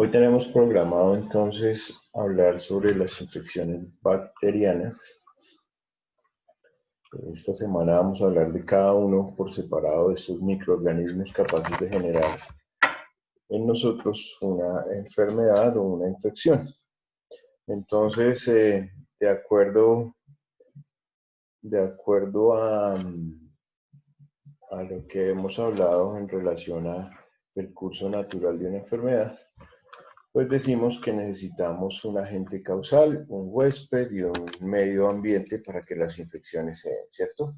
Hoy tenemos programado entonces hablar sobre las infecciones bacterianas. Esta semana vamos a hablar de cada uno por separado de estos microorganismos capaces de generar en nosotros una enfermedad o una infección. Entonces, de acuerdo a lo que hemos hablado en relación al curso natural de una enfermedad, pues decimos que necesitamos un agente causal, un huésped y un medio ambiente para que las infecciones se den, ¿cierto?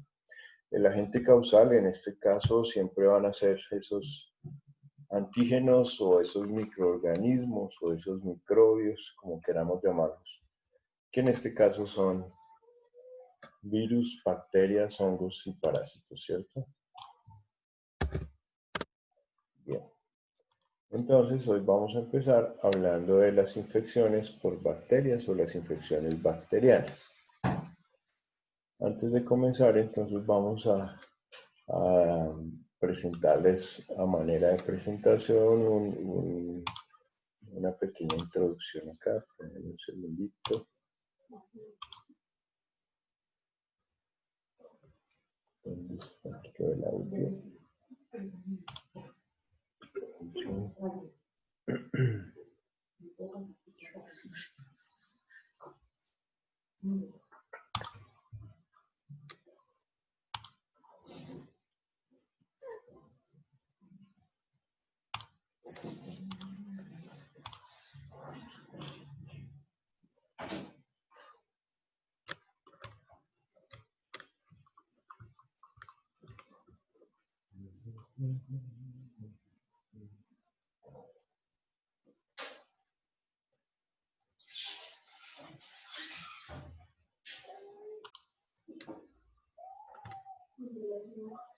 El agente causal en este caso siempre van a ser esos antígenos o esos microorganismos o esos microbios, como queramos llamarlos, que en este caso son virus, bacterias, hongos y parásitos, ¿cierto? Bien. Entonces, hoy vamos a empezar hablando de las infecciones por bacterias o las infecciones bacterianas. Antes de comenzar, entonces vamos a presentarles a manera de presentación una pequeña introducción acá. Un segundito. ¿Dónde está el audio?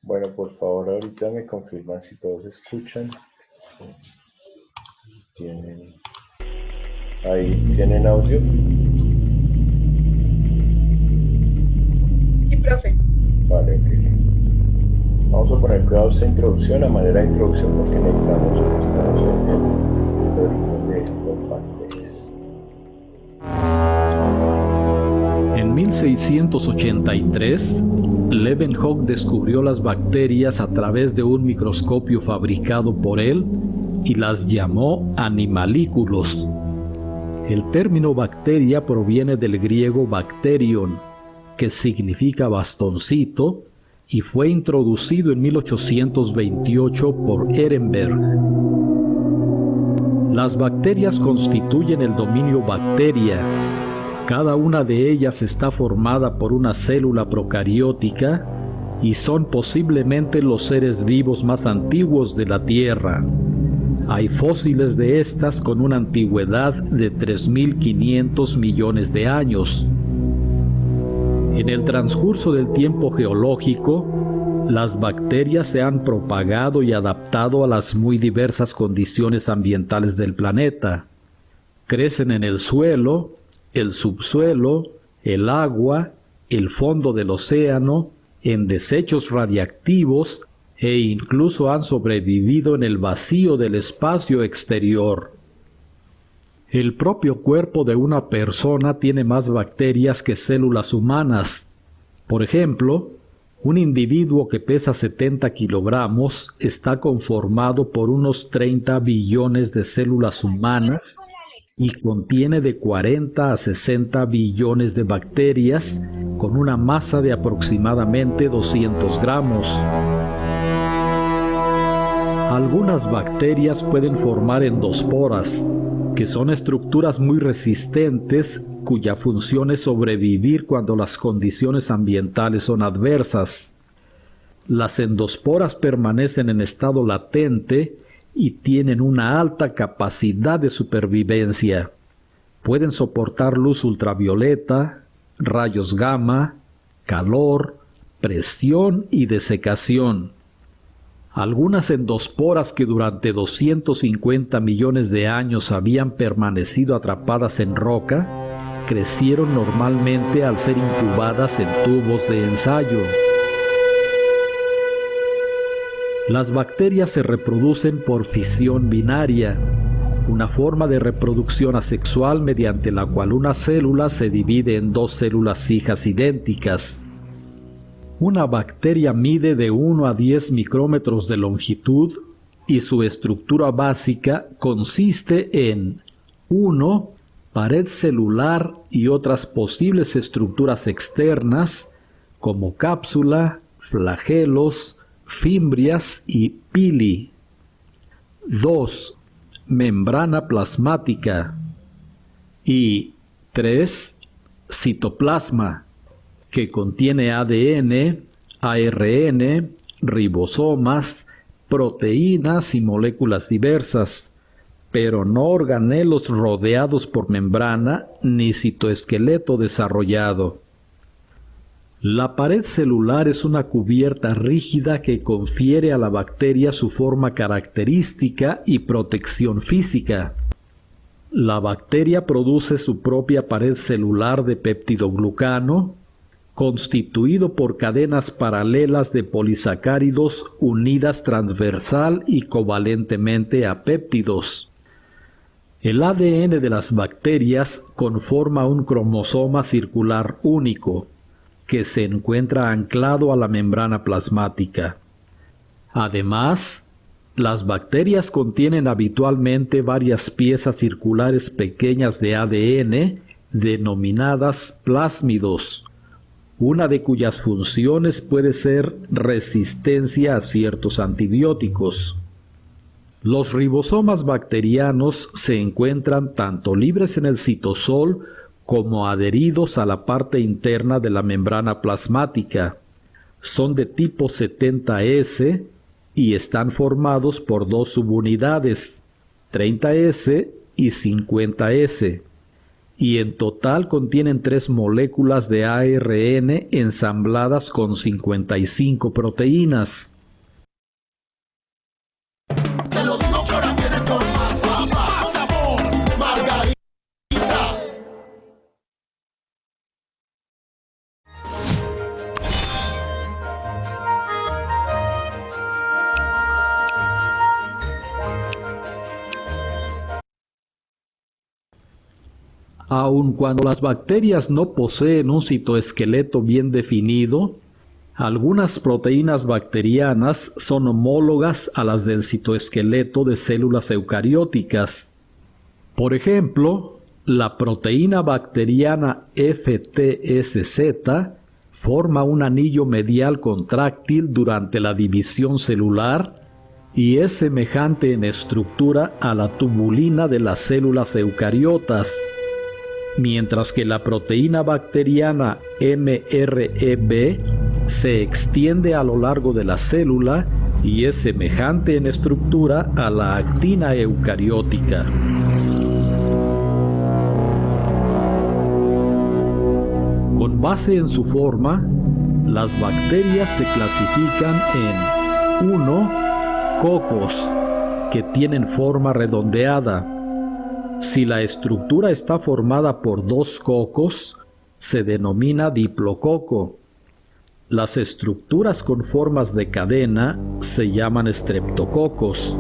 Bueno, por favor, ahorita me confirman si todos escuchan. ¿Tienen audio? Sí, profe. Vale, ok. Vamos a poner cuidado a esta introducción, a manera de introducción, porque necesitamos conocer el origen de las bacterias. En 1683, Leeuwenhoek descubrió las bacterias a través de un microscopio fabricado por él y las llamó animalículos. El término bacteria proviene del griego bacterion, que significa bastoncito, y fue introducido en 1828 por Ehrenberg. Las bacterias constituyen el dominio bacteria. Cada una de ellas está formada por una célula procariótica y son posiblemente los seres vivos más antiguos de la Tierra. Hay fósiles de estas con una antigüedad de 3.500 millones de años. En el transcurso del tiempo geológico, las bacterias se han propagado y adaptado a las muy diversas condiciones ambientales del planeta. Crecen en el suelo, el subsuelo, el agua, el fondo del océano, en desechos radiactivos e incluso han sobrevivido en el vacío del espacio exterior. El propio cuerpo de una persona tiene más bacterias que células humanas. Por ejemplo, un individuo que pesa 70 kilogramos está conformado por unos 30 billones de células humanas y contiene de 40 a 60 billones de bacterias con una masa de aproximadamente 200 gramos. Algunas bacterias pueden formar endosporas, que son estructuras muy resistentes cuya función es sobrevivir cuando las condiciones ambientales son adversas. Las endosporas permanecen en estado latente y tienen una alta capacidad de supervivencia. Pueden soportar luz ultravioleta, rayos gamma, calor, presión y desecación. Algunas endosporas que durante 250 millones de años habían permanecido atrapadas en roca, crecieron normalmente al ser incubadas en tubos de ensayo. Las bacterias se reproducen por fisión binaria. una forma de reproducción asexual mediante la cual una célula se divide en dos células hijas idénticas. Una bacteria mide de 1 a 10 micrómetros de longitud y su estructura básica consiste en 1. Pared celular y otras posibles estructuras externas como cápsula, flagelos, fimbrias y pili. 2. Membrana plasmática. Y 3. Citoplasma, que contiene ADN, ARN, ribosomas, proteínas y moléculas diversas, pero no organelos rodeados por membrana ni citoesqueleto desarrollado. La pared celular es una cubierta rígida que confiere a la bacteria su forma característica y protección física. La bacteria produce su propia pared celular de peptidoglucano, constituido por cadenas paralelas de polisacáridos unidas transversal y covalentemente a péptidos. El ADN de las bacterias conforma un cromosoma circular único, que se encuentra anclado a la membrana plasmática. Además, las bacterias contienen habitualmente varias piezas circulares pequeñas de ADN denominadas plásmidos, una de cuyas funciones puede ser resistencia a ciertos antibióticos. Los ribosomas bacterianos se encuentran tanto libres en el citosol como adheridos a la parte interna de la membrana plasmática. Son de tipo 70S y están formados por dos subunidades, 30S y 50S, y en total contienen 3 moléculas de ARN ensambladas con 55 proteínas. Te lo digo que ahora viene con más papá, sabor, margarita. Aun cuando las bacterias no poseen un citoesqueleto bien definido, algunas proteínas bacterianas son homólogas a las del citoesqueleto de células eucarióticas. Por ejemplo, la proteína bacteriana FTSZ forma un anillo medial contráctil durante la división celular y es semejante en estructura a la tubulina de las células eucariotas, mientras que la proteína bacteriana MREB se extiende a lo largo de la célula y es semejante en estructura a la actina eucariótica. Con base en su forma, las bacterias se clasifican en 1. Cocos, que tienen forma redondeada. Si la estructura está formada por 2 cocos, se denomina diplococo. Las estructuras con formas de cadena se llaman estreptococos,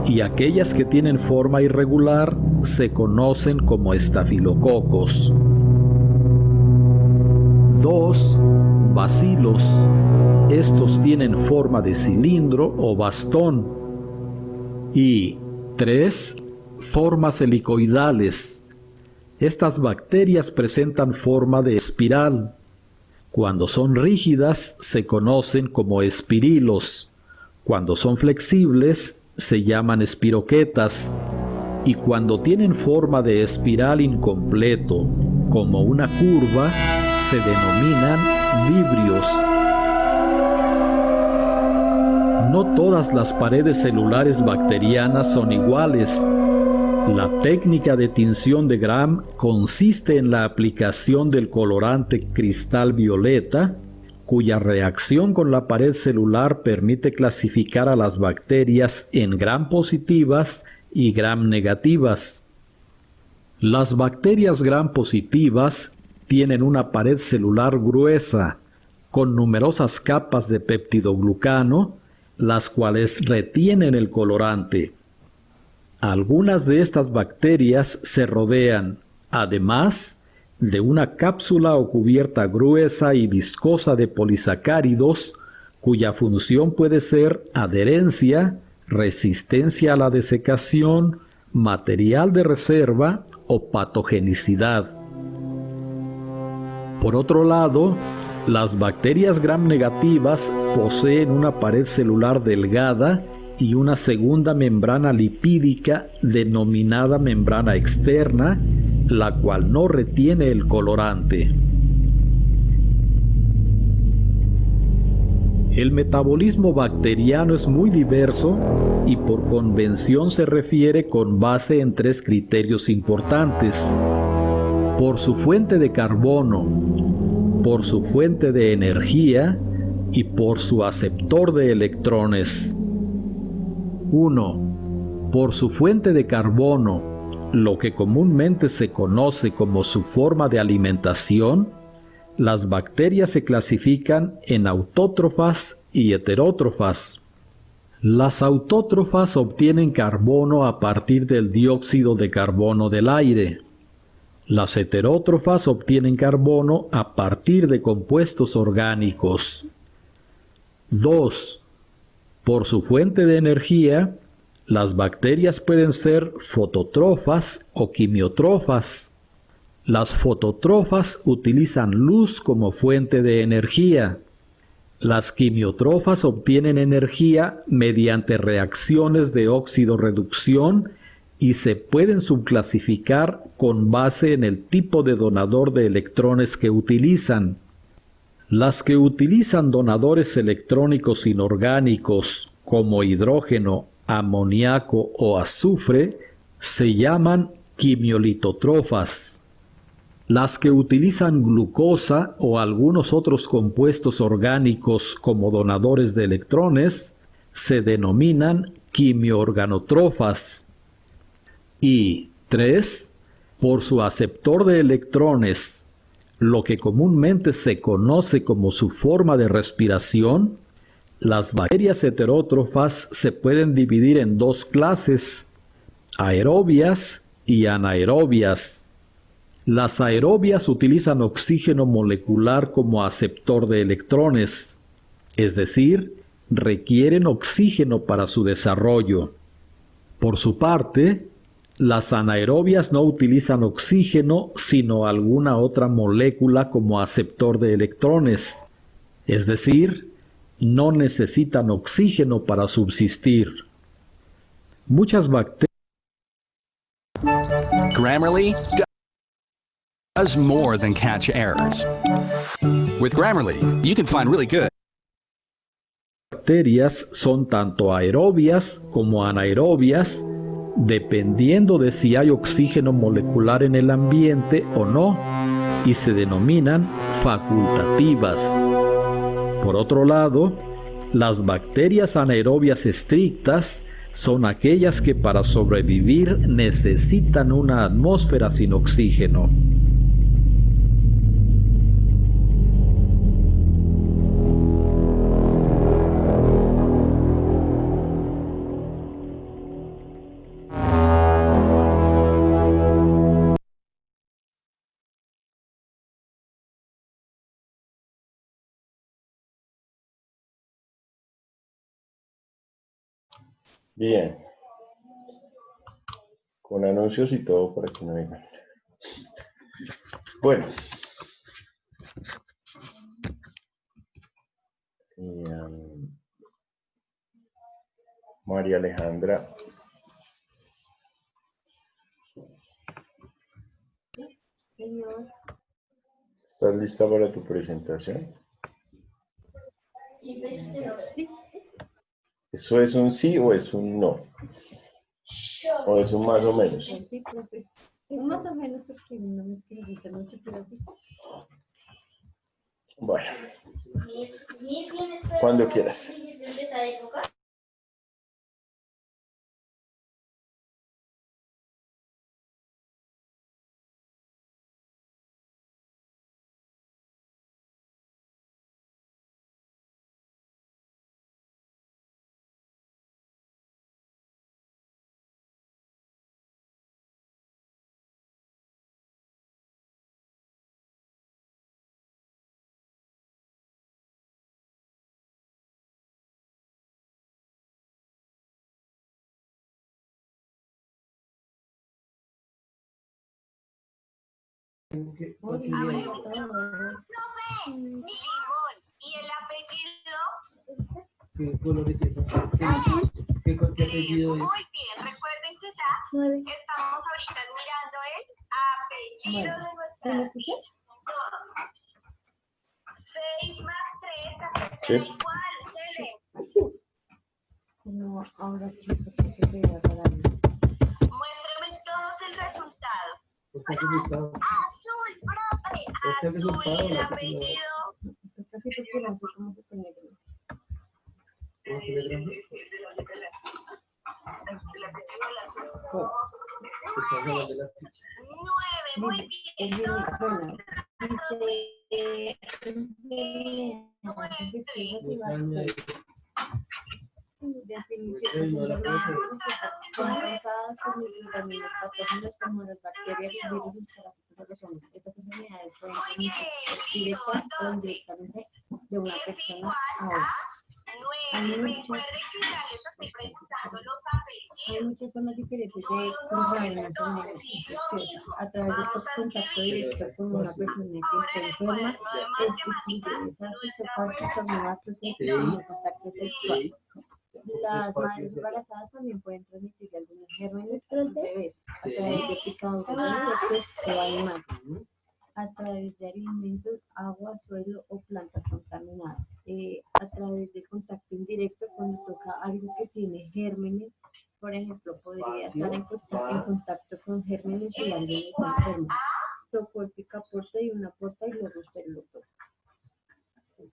y aquellas que tienen forma irregular se conocen como estafilococos. 2. Bacilos. Estos tienen forma de cilindro o bastón. Y 3. Formas helicoidales. Estas bacterias presentan forma de espiral. Cuando son rígidas se conocen como espirilos. Cuando son flexibles se llaman espiroquetas. Y cuando tienen forma de espiral incompleto, como una curva, se denominan vibrios. No todas las paredes celulares bacterianas son iguales. La técnica de tinción de Gram consiste en la aplicación del colorante cristal violeta, cuya reacción con la pared celular permite clasificar a las bacterias en Gram positivas y Gram negativas. Las bacterias Gram positivas tienen una pared celular gruesa, con numerosas capas de peptidoglucano, las cuales retienen el colorante. Algunas de estas bacterias se rodean, además, de una cápsula o cubierta gruesa y viscosa de polisacáridos, cuya función puede ser adherencia, resistencia a la desecación, material de reserva o patogenicidad. Por otro lado, las bacterias gram negativas poseen una pared celular delgada y una segunda membrana lipídica denominada membrana externa, la cual no retiene el colorante. El metabolismo bacteriano es muy diverso y por convención se refiere con base en 3 criterios importantes: por su fuente de carbono, por su fuente de energía y por su aceptor de electrones. 1. Por su fuente de carbono, lo que comúnmente se conoce como su forma de alimentación, las bacterias se clasifican en autótrofas y heterótrofas. Las autótrofas obtienen carbono a partir del dióxido de carbono del aire. Las heterótrofas obtienen carbono a partir de compuestos orgánicos. 2. Por su fuente de energía, las bacterias pueden ser fotótrofas o quimiótrofas. Las fotótrofas utilizan luz como fuente de energía. Las quimiótrofas obtienen energía mediante reacciones de óxido-reducción y se pueden subclasificar con base en el tipo de donador de electrones que utilizan. Las que utilizan donadores electrónicos inorgánicos como hidrógeno, amoníaco o azufre se llaman quimiolitotrofas. Las que utilizan glucosa o algunos otros compuestos orgánicos como donadores de electrones se denominan quimiorganotrofas. Y 3. Por su aceptor de electrones, lo que comúnmente se conoce como su forma de respiración, las bacterias heterótrofas se pueden dividir en 2 clases: aerobias y anaerobias. Las aerobias utilizan oxígeno molecular como aceptor de electrones, es decir, requieren oxígeno para su desarrollo. Por su parte, las anaerobias no utilizan oxígeno, sino alguna otra molécula como aceptor de electrones, es decir, no necesitan oxígeno para subsistir. Muchas bacterias Grammarly does more than catch errors. With Grammarly, you can find really good son tanto aerobias como anaerobias, dependiendo de si hay oxígeno molecular en el ambiente o no, y se denominan facultativas. Por otro lado, las bacterias anaerobias estrictas son aquellas que para sobrevivir necesitan una atmósfera sin oxígeno. Bien, con anuncios y todo para que no vengan. Bueno, María Alejandra. Señor. ¿Estás lista para tu presentación? Sí, sí. ¿Eso es un sí o es un no? ¿O es un más o menos? Sí, profe. Es más o menos porque no me escribiste mucho, pero sí. Bueno, cuando quieras. ¿Qué Oye, consumía? Limón. ¿Y el apellido? ¿Qué color es eso? ¿Qué apellido es? Muy bien. Recuerden que ya estamos ahorita mirando el apellido de nuestra ¿me escuchas? 6 más 3 Sí. igual. Helen. No, ahora sí, porque se queda para mí. Muéstrame todos el resultado. ¿Está el resultado? Azul, profe. ¿Está el Azul. resultado? El La apellido. Está así porque no sé cómo se pone. ¿Cómo se le llama? El apellido del azul. Está hablando de las fichas. 9. Muy Es bien. bien, bueno, Montaña definitivamente son causadas por microorganismos patógenos como las bacterias, virus y parásitos de los hongos. Estas enfermedades pueden transmitirse directa o indirectamente de una persona a otra. 9. Recuerden que ya les estoy preguntando los apellidos. Hay muchas formas diferentes de cruzar una enfermedad infecciosa. A través del contacto directo con una persona que está enferma, es distinguir esa forma de como contacto sexual. Las madres embarazadas también pueden transmitir algunos gérmenes a sus bebés a través de picaduras de insectos o animales, a través de alimentos, agua, suelo o plantas contaminadas, a través de contacto indirecto cuando toca algo que tiene gérmenes. Por ejemplo, podría estar en contacto con gérmenes y alguien está enfermo. Tocó el picaporte y una porta y luego usted lo toca.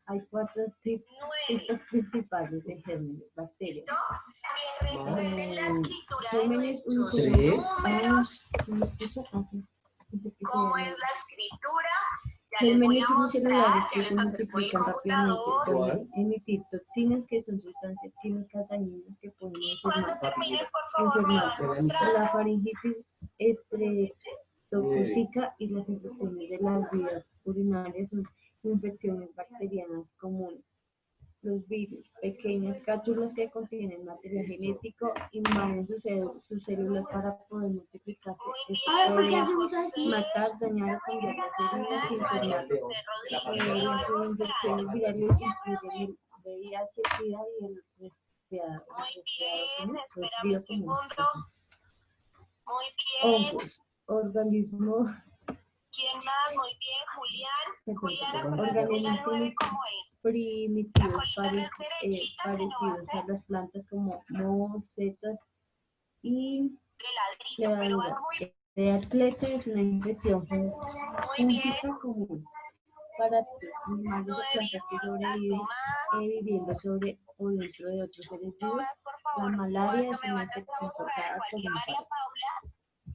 Hay 4 tipos principales de gérmenes, bacterias. Gérmenes unicelulares. ¿Cómo es la escritura? Ya les voy Gérmenes a unicelulares mostrar. que Ya se les acerco el multiplican rápidamente computador. pueden emitir toxinas que son sustancias químicas dañinas que pueden Cuando termine, por favor, me va a mostrar. la faringitis estreptocócica y las infecciones de las vías urinarias son infecciones bacterianas comunes. Los virus, pequeñas cápsulas que contienen material genético, invaden sus células para poder multiplicarse. Esto puede matar, dañar o cambiar las células y enfermar. Las infecciones virales incluyen el VIH, SIDA y el resfriado Espérame un segundo. Muy bien. Hongos, organismos. ¿Quién más? Muy bien, Julián. Julián, Organismos ¿cómo es? primitivos parecidos a las plantas como mohos, setas y De ladrillo, pero levaduras. va muy De atleta es una infección bien. fúngica común para animales de plantas que sobreviven viviendo sobre o dentro de otros seres vivos. Tomás, por La favor, malaria cuando es me una vayas infección vamos a ver causada igual por que un María parásito.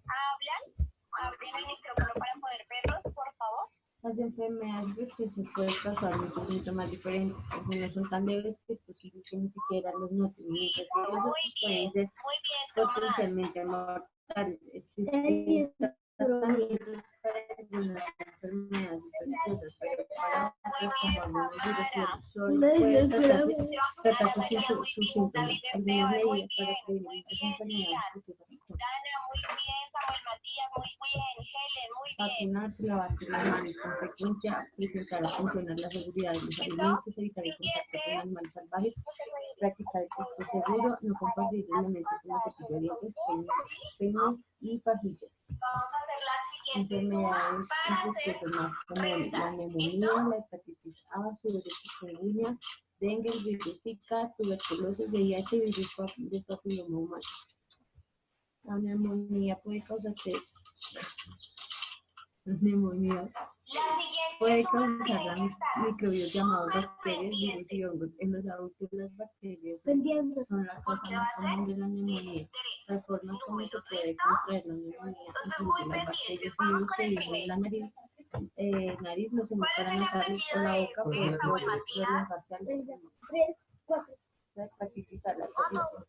Paula. Abren el micrófono para poder verlos, por favor. Las enfermedades que se pueden causar muchos síntomas diferentes, algunos son tan leves que es posible que ni siquiera los noten, mientras que otros pueden ser Tomás. potencialmente mortales. Existen tratamientos para algunas enfermedades infecciosas, pero para otras como algunos virus solo pueden tratarse sin sus síntomas. Algunas medidas para prevenir estas enfermedades infecciosas son Dana, muy bien. Samuel Matías, muy bien. Helen, muy bien. vacunarse, lavarse las manos con frecuencia, presentar a funcionar la seguridad de los alimentos, evitar el contacto con animales salvajes, practicar el sexo seguro, no compartir elementos como cepillo de dientes, peines y pajillas. Vamos a hacer la siguiente. Enfermedades infecciosas más como la neumonía, la hepatitis A, fiebre chikungunya, dengue, virus Zika, tuberculosis, VIH y virus de papiloma humano. La neumonía puede causar microbios llamados bacterias, virus y hongos. En los adultos las bacterias son la causa más común de la neumonía. Las formas como se puede contraer la neumonía incluyen las bacterias y virus que viven en la nariz, los senos paranasales o la boca puede prolongarse al pulmón. La hepatitis A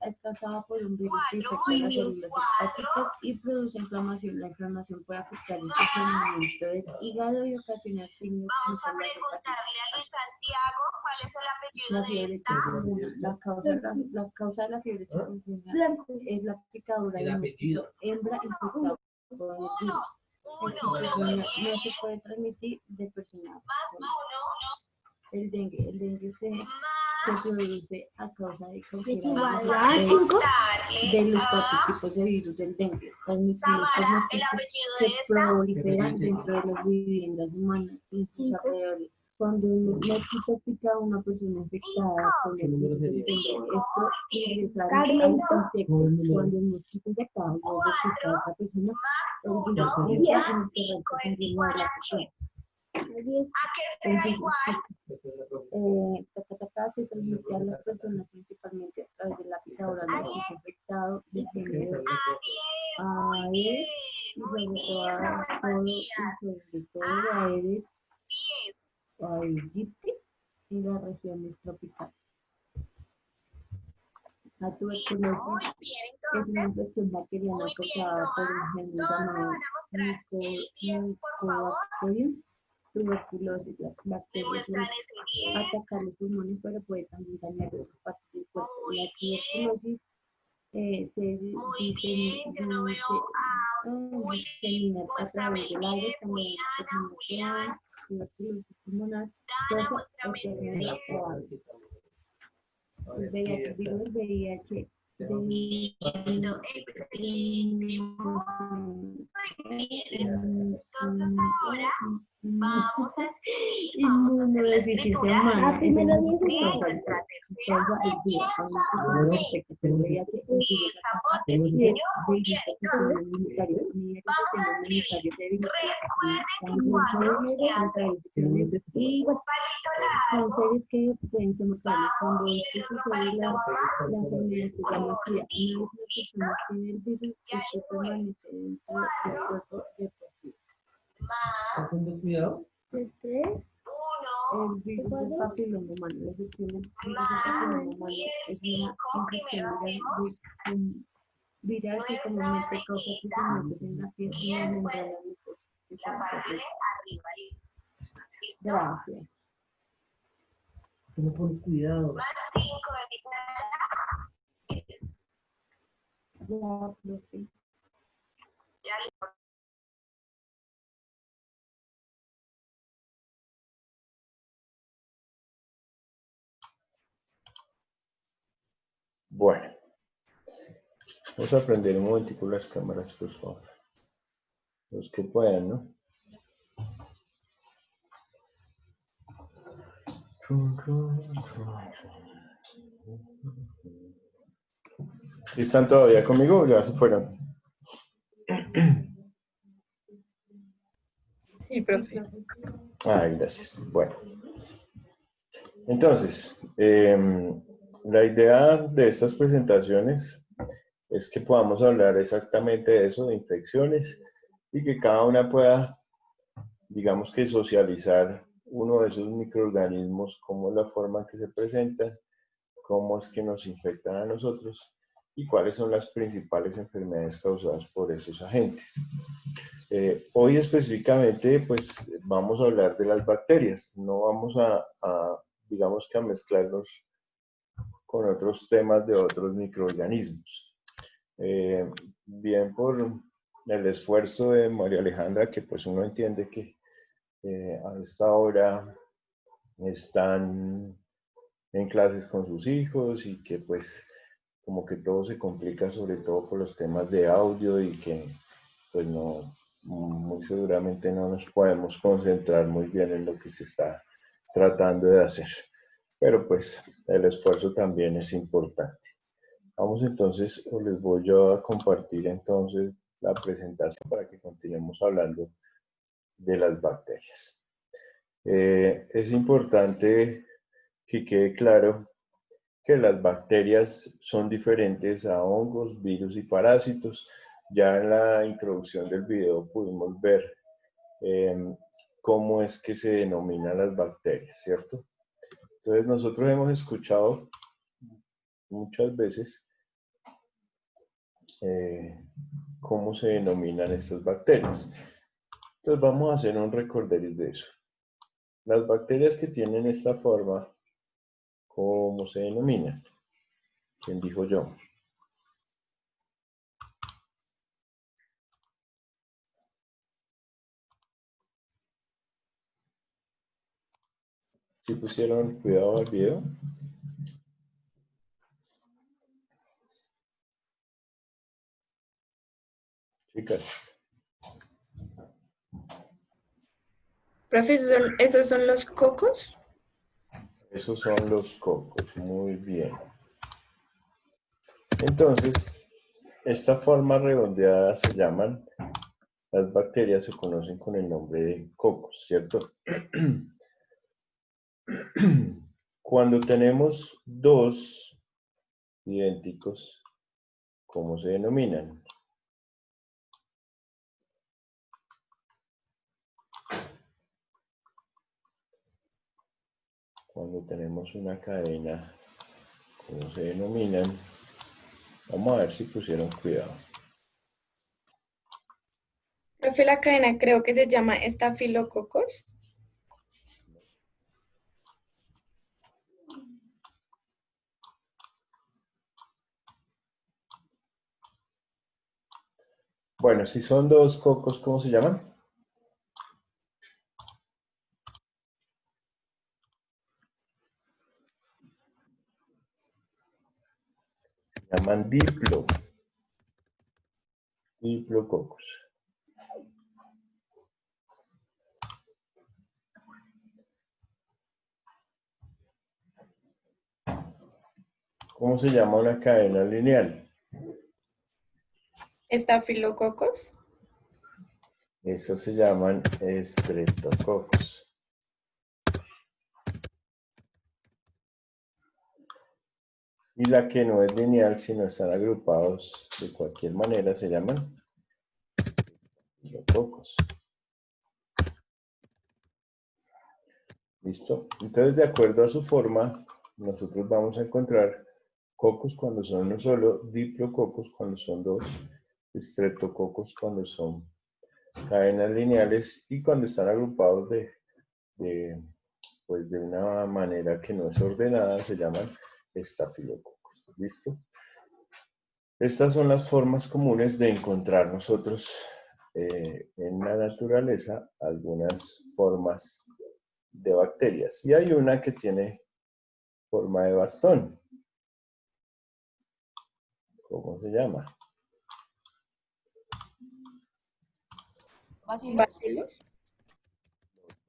es causada por un virus que infecta las células hepáticas y produce inflamación. La inflamación puede afectar el funcionamiento del hígado y ocasionar signos Vamos a como preguntarle a Luis Santiago cuál es el apellido la de fiebre esta. chikungunya. La causa de la fiebre chikungunya es la picadura El de un apellido. mosquito hembra infectado por el virus. no se puede transmitir de persona a persona. El dengue se produce a causa de cualquiera de los 4 tipos de virus del dengue, transmitidos por mosquitos que proliferan dentro de las viviendas humanas y sus alrededores. Cuando un mosquito pica a una persona infectada con el virus del dengue, esto ingresa al insecto. Cuando el mosquito infectado luego pica a otra persona, el virus entra en el torrente sanguíneo de la persona. El virus se transmite a las personas principalmente a través de la picadura del mosquito infectado del género Aedes y sobre todo Aedes aegypti en las regiones tropicales. La tuberculosis es una infección bacteriana causada por un gen llamado Mycobacterium tuberculosis. Las bacterias suelen atacar los pulmones, pero puede también dañar otras partes del cuerpo. La tuberculosis disemina a través del aire, también las personas que tuberculosis pulmonar, toda enfermedad probable. El VIH inmunodeficiencia humana. Son seres que pueden ser mortales. Cuando esto sucede, la enfermedad se llama cría. Una vez la persona tiene el virus, esto permanece dentro del cuerpo de por vida. ¿Haciendo cuidado? El virus del papiloma humano. La infección del virus del papiloma humano es una infección viral que comúnmente causa crecimientos en la piel y en la membrana mucosa. Gracias. ¿Cómo pones cuidado? Bueno, vamos a prender un momentico las cámaras, por favor. Los que puedan, ¿no? ¿Están todavía conmigo o ya se fueron? Sí, profe. Ay, gracias. Bueno. Entonces, la idea de estas presentaciones es que podamos hablar exactamente de eso, de infecciones, y que cada una pueda, digamos que socializar uno de esos microorganismos, cómo es la forma en que se presentan, cómo es que nos infectan a nosotros y cuáles son las principales enfermedades causadas por esos agentes. Hoy específicamente, pues vamos a hablar de las bacterias, no vamos digamos que a mezclarnos con otros temas de otros microorganismos. Bien por el esfuerzo de María Alejandra, que pues uno entiende que a esta hora están en clases con sus hijos y que pues como que todo se complica, sobre todo por los temas de audio y que pues no, muy seguramente no nos podemos concentrar muy bien en lo que se está tratando de hacer. Pero pues el esfuerzo también es importante. Vamos entonces, les voy yo a compartir entonces la presentación para que continuemos hablando de las bacterias. Es importante que quede claro que las bacterias son diferentes a hongos, virus y parásitos. Ya en la introducción del video pudimos ver cómo es que se denominan las bacterias, ¿cierto? Entonces nosotros hemos escuchado muchas veces cómo se denominan estas bacterias. Entonces vamos a hacer un recorderis de eso. Las bacterias que tienen esta forma, ¿cómo se denominan? ¿Quién dijo yo? ¿Sí pusieron cuidado al video? Chicas, Profe, ¿esos son los cocos? esos son los cocos. Muy bien. Entonces, esta forma redondeada se llaman, las bacterias se conocen con el nombre de cocos, ¿cierto? Cuando tenemos dos idénticos, ¿cómo se denominan? Cuando tenemos una cadena, ¿cómo se denominan? Vamos a ver si pusieron cuidado. Profe, la cadena creo que se llama estafilococos. Bueno, si son dos cocos, ¿cómo se llaman? Se llaman diplococos. ¿Cómo se llama una cadena lineal? Estafilococos. Esas se llaman estreptococos. Y la que no es lineal, sino están agrupados de cualquier manera, se llaman estafilococos. ¿Listo? Entonces, de acuerdo a su forma, nosotros vamos a encontrar cocos cuando son uno solo, diplococos cuando son dos, estreptococos cuando son cadenas lineales y cuando están agrupados pues de una manera que no es ordenada, se llaman estafilococos. ¿Listo? Estas son las formas comunes de encontrar nosotros en la naturaleza algunas formas de bacterias. Y hay una que tiene forma de bastón. ¿Cómo se llama? Bacilos.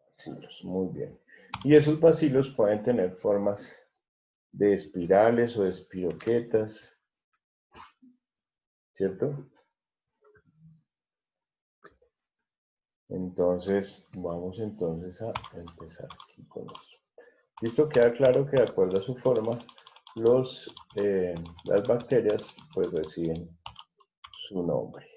Bacilos, muy bien. Y esos bacilos pueden tener formas de espirales o de espiroquetas, ¿cierto? Entonces, vamos entonces a empezar aquí con eso. Listo, queda claro que de acuerdo a su forma, las bacterias pues reciben su nombre.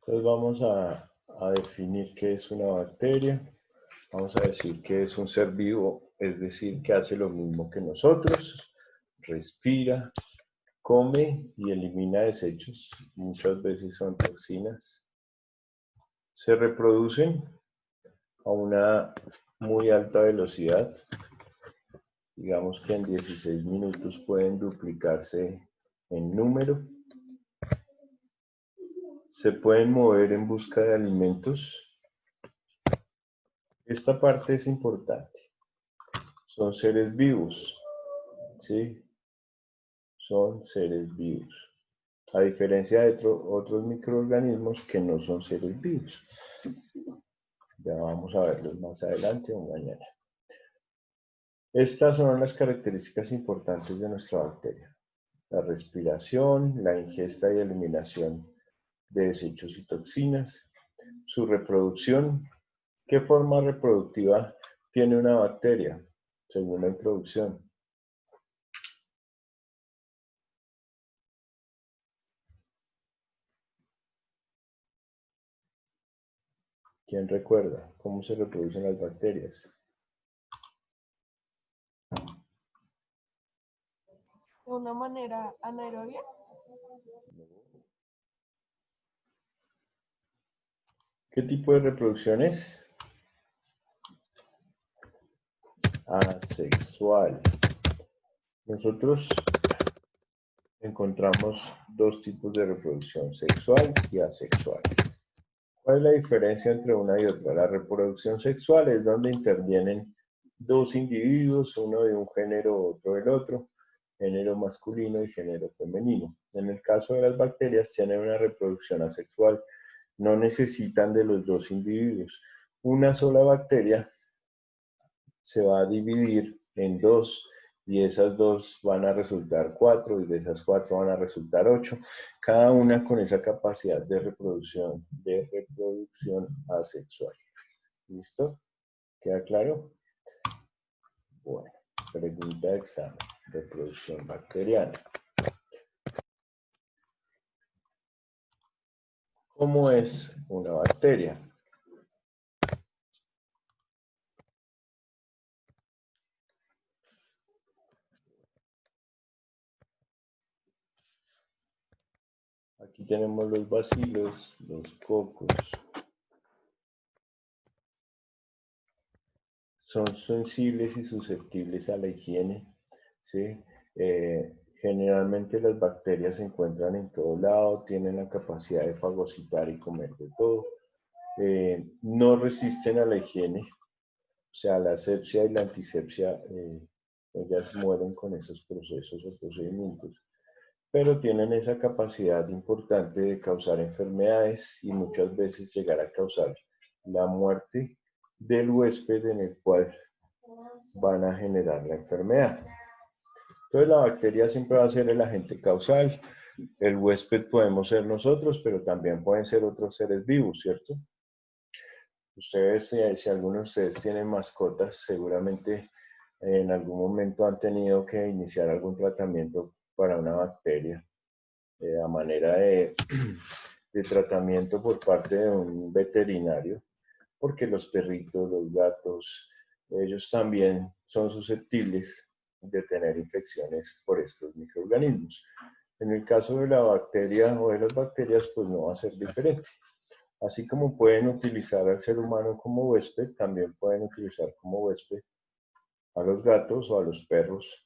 Entonces vamos a definir qué es una bacteria. Vamos a decir que es un ser vivo, es decir, que hace lo mismo que nosotros, respira, come y elimina desechos, muchas veces son toxinas. Se reproducen a una muy alta velocidad, digamos que en 16 minutos pueden duplicarse en número. Se pueden mover en busca de alimentos. Esta parte es importante. Son seres vivos, ¿sí? Son seres vivos. A diferencia de otros microorganismos que no son seres vivos. Ya vamos a verlos más adelante o mañana. Estas son las características importantes de nuestra bacteria. La respiración, la ingesta y eliminación de desechos y toxinas, su reproducción. ¿Qué forma reproductiva tiene una bacteria según la introducción? ¿Quién recuerda cómo se reproducen las bacterias? De una manera anaerobia. ¿Qué tipo de reproducción es? asexual. Nosotros encontramos dos tipos de reproducción, sexual y asexual. ¿Cuál es la diferencia entre una y otra? La reproducción sexual es donde intervienen dos individuos, uno de un género, otro del otro, género masculino y género femenino. En el caso de las bacterias tienen una reproducción asexual, no necesitan de los dos individuos. Una sola bacteria se va a dividir en dos y esas dos van a resultar 4 y de esas 4 van a resultar 8, cada una con esa capacidad de reproducción asexual. ¿Listo? ¿Queda claro? Bueno, pregunta de examen, reproducción bacteriana. ¿Cómo es una bacteria? Aquí tenemos los bacilos, los cocos. Son sensibles y susceptibles a la higiene, ¿sí? Generalmente las bacterias se encuentran en todo lado, tienen la capacidad de fagocitar y comer de todo. No resisten a la higiene, o sea, la asepsia y la antisepsia, ellas mueren con esos procesos o procedimientos, pero tienen esa capacidad importante de causar enfermedades y muchas veces llegar a causar la muerte del huésped en el cual van a generar la enfermedad. Entonces la bacteria siempre va a ser el agente causal. El huésped podemos ser nosotros, pero también pueden ser otros seres vivos, ¿cierto? Ustedes, si algunos de ustedes tienen mascotas, seguramente en algún momento han tenido que iniciar algún tratamiento para una bacteria a manera de tratamiento por parte de un veterinario, porque los perritos, los gatos, ellos también son susceptibles de tener infecciones por estos microorganismos. En el caso de la bacteria o de las bacterias, pues no va a ser diferente. Así como pueden utilizar al ser humano como huésped, también pueden utilizar como huésped a los gatos o a los perros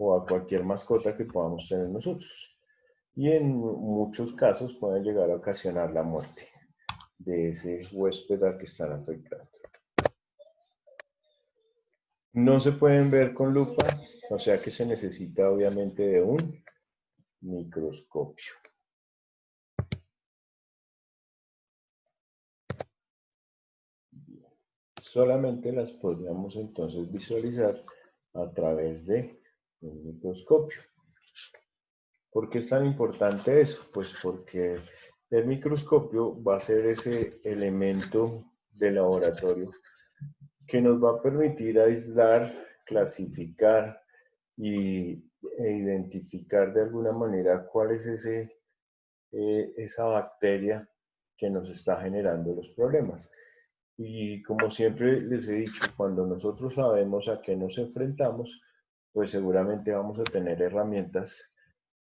o a cualquier mascota que podamos tener nosotros. Y en muchos casos pueden llegar a ocasionar la muerte de ese huésped al que están afectando. No se pueden ver con lupa, o sea que se necesita obviamente de un microscopio. Solamente las podríamos entonces visualizar a través de un microscopio. ¿Por qué es tan importante eso? Pues porque el microscopio va a ser ese elemento de laboratorio que nos va a permitir aislar, clasificar e identificar de alguna manera cuál es esa bacteria que nos está generando los problemas. Y como siempre les he dicho, cuando nosotros sabemos a qué nos enfrentamos, pues seguramente vamos a tener herramientas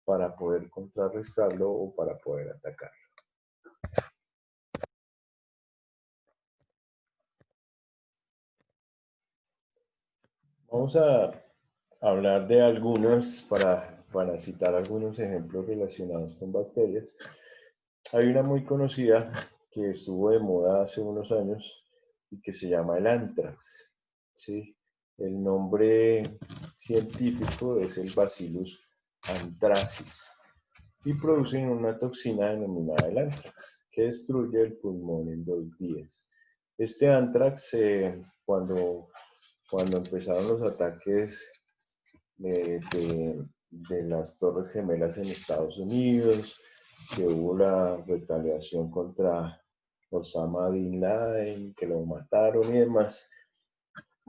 para poder contrarrestarlo o para poder atacarlo. Vamos a hablar de algunas, para citar algunos ejemplos relacionados con bacterias. Hay una muy conocida que estuvo de moda hace unos años y que se llama el anthrax, ¿sí? El nombre científico es el Bacillus anthracis y producen una toxina denominada el anthrax que destruye el pulmón en 2 días. Este anthrax, cuando empezaron los ataques de las Torres Gemelas en Estados Unidos, que hubo la retaliación contra Osama Bin Laden, que lo mataron y demás,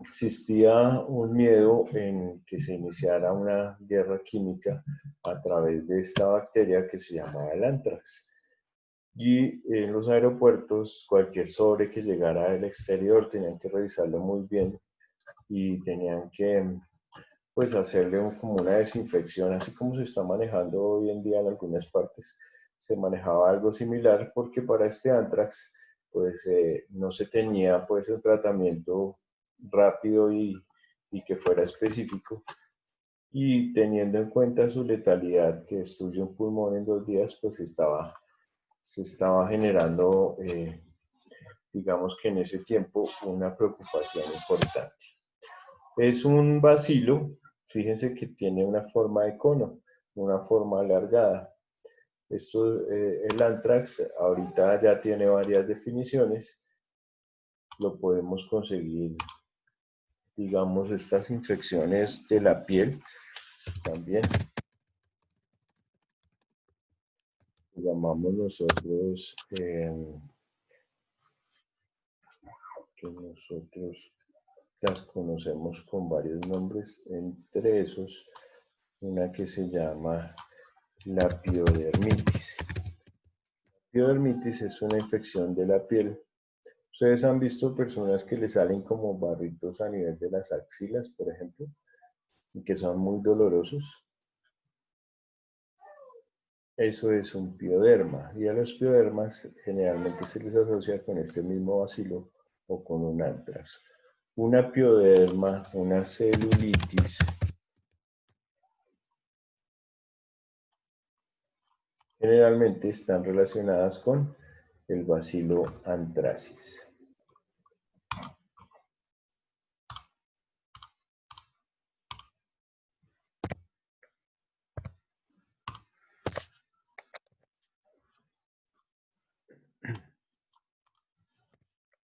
existía un miedo en que se iniciara una guerra química a través de esta bacteria que se llamaba el anthrax. Y en los aeropuertos, cualquier sobre que llegara del exterior tenían que revisarlo muy bien y tenían que pues hacerle como una desinfección, así como se está manejando hoy en día en algunas partes. Se manejaba algo similar porque para este anthrax pues no se tenía pues el tratamiento rápido y que fuera específico. Y teniendo en cuenta su letalidad, que destruye un pulmón en 2 días, pues se estaba generando, digamos que en ese tiempo, una preocupación importante. Es un bacilo, fíjense que tiene una forma de cono, una forma alargada. Esto, el anthrax ahorita ya tiene varias definiciones, lo podemos conseguir, digamos, estas infecciones de la piel también. Llamamos nosotros, que nosotros las conocemos con varios nombres, entre esos una que se llama la piodermitis. La piodermitis es una infección de la piel. Ustedes han visto personas que le salen como barritos a nivel de las axilas, por ejemplo, y que son muy dolorosos. Eso es un pioderma, y a los piodermas generalmente se les asocia con este mismo bacilo o con un anthrax. Una pioderma, una celulitis, generalmente están relacionadas con el bacilo anthracis.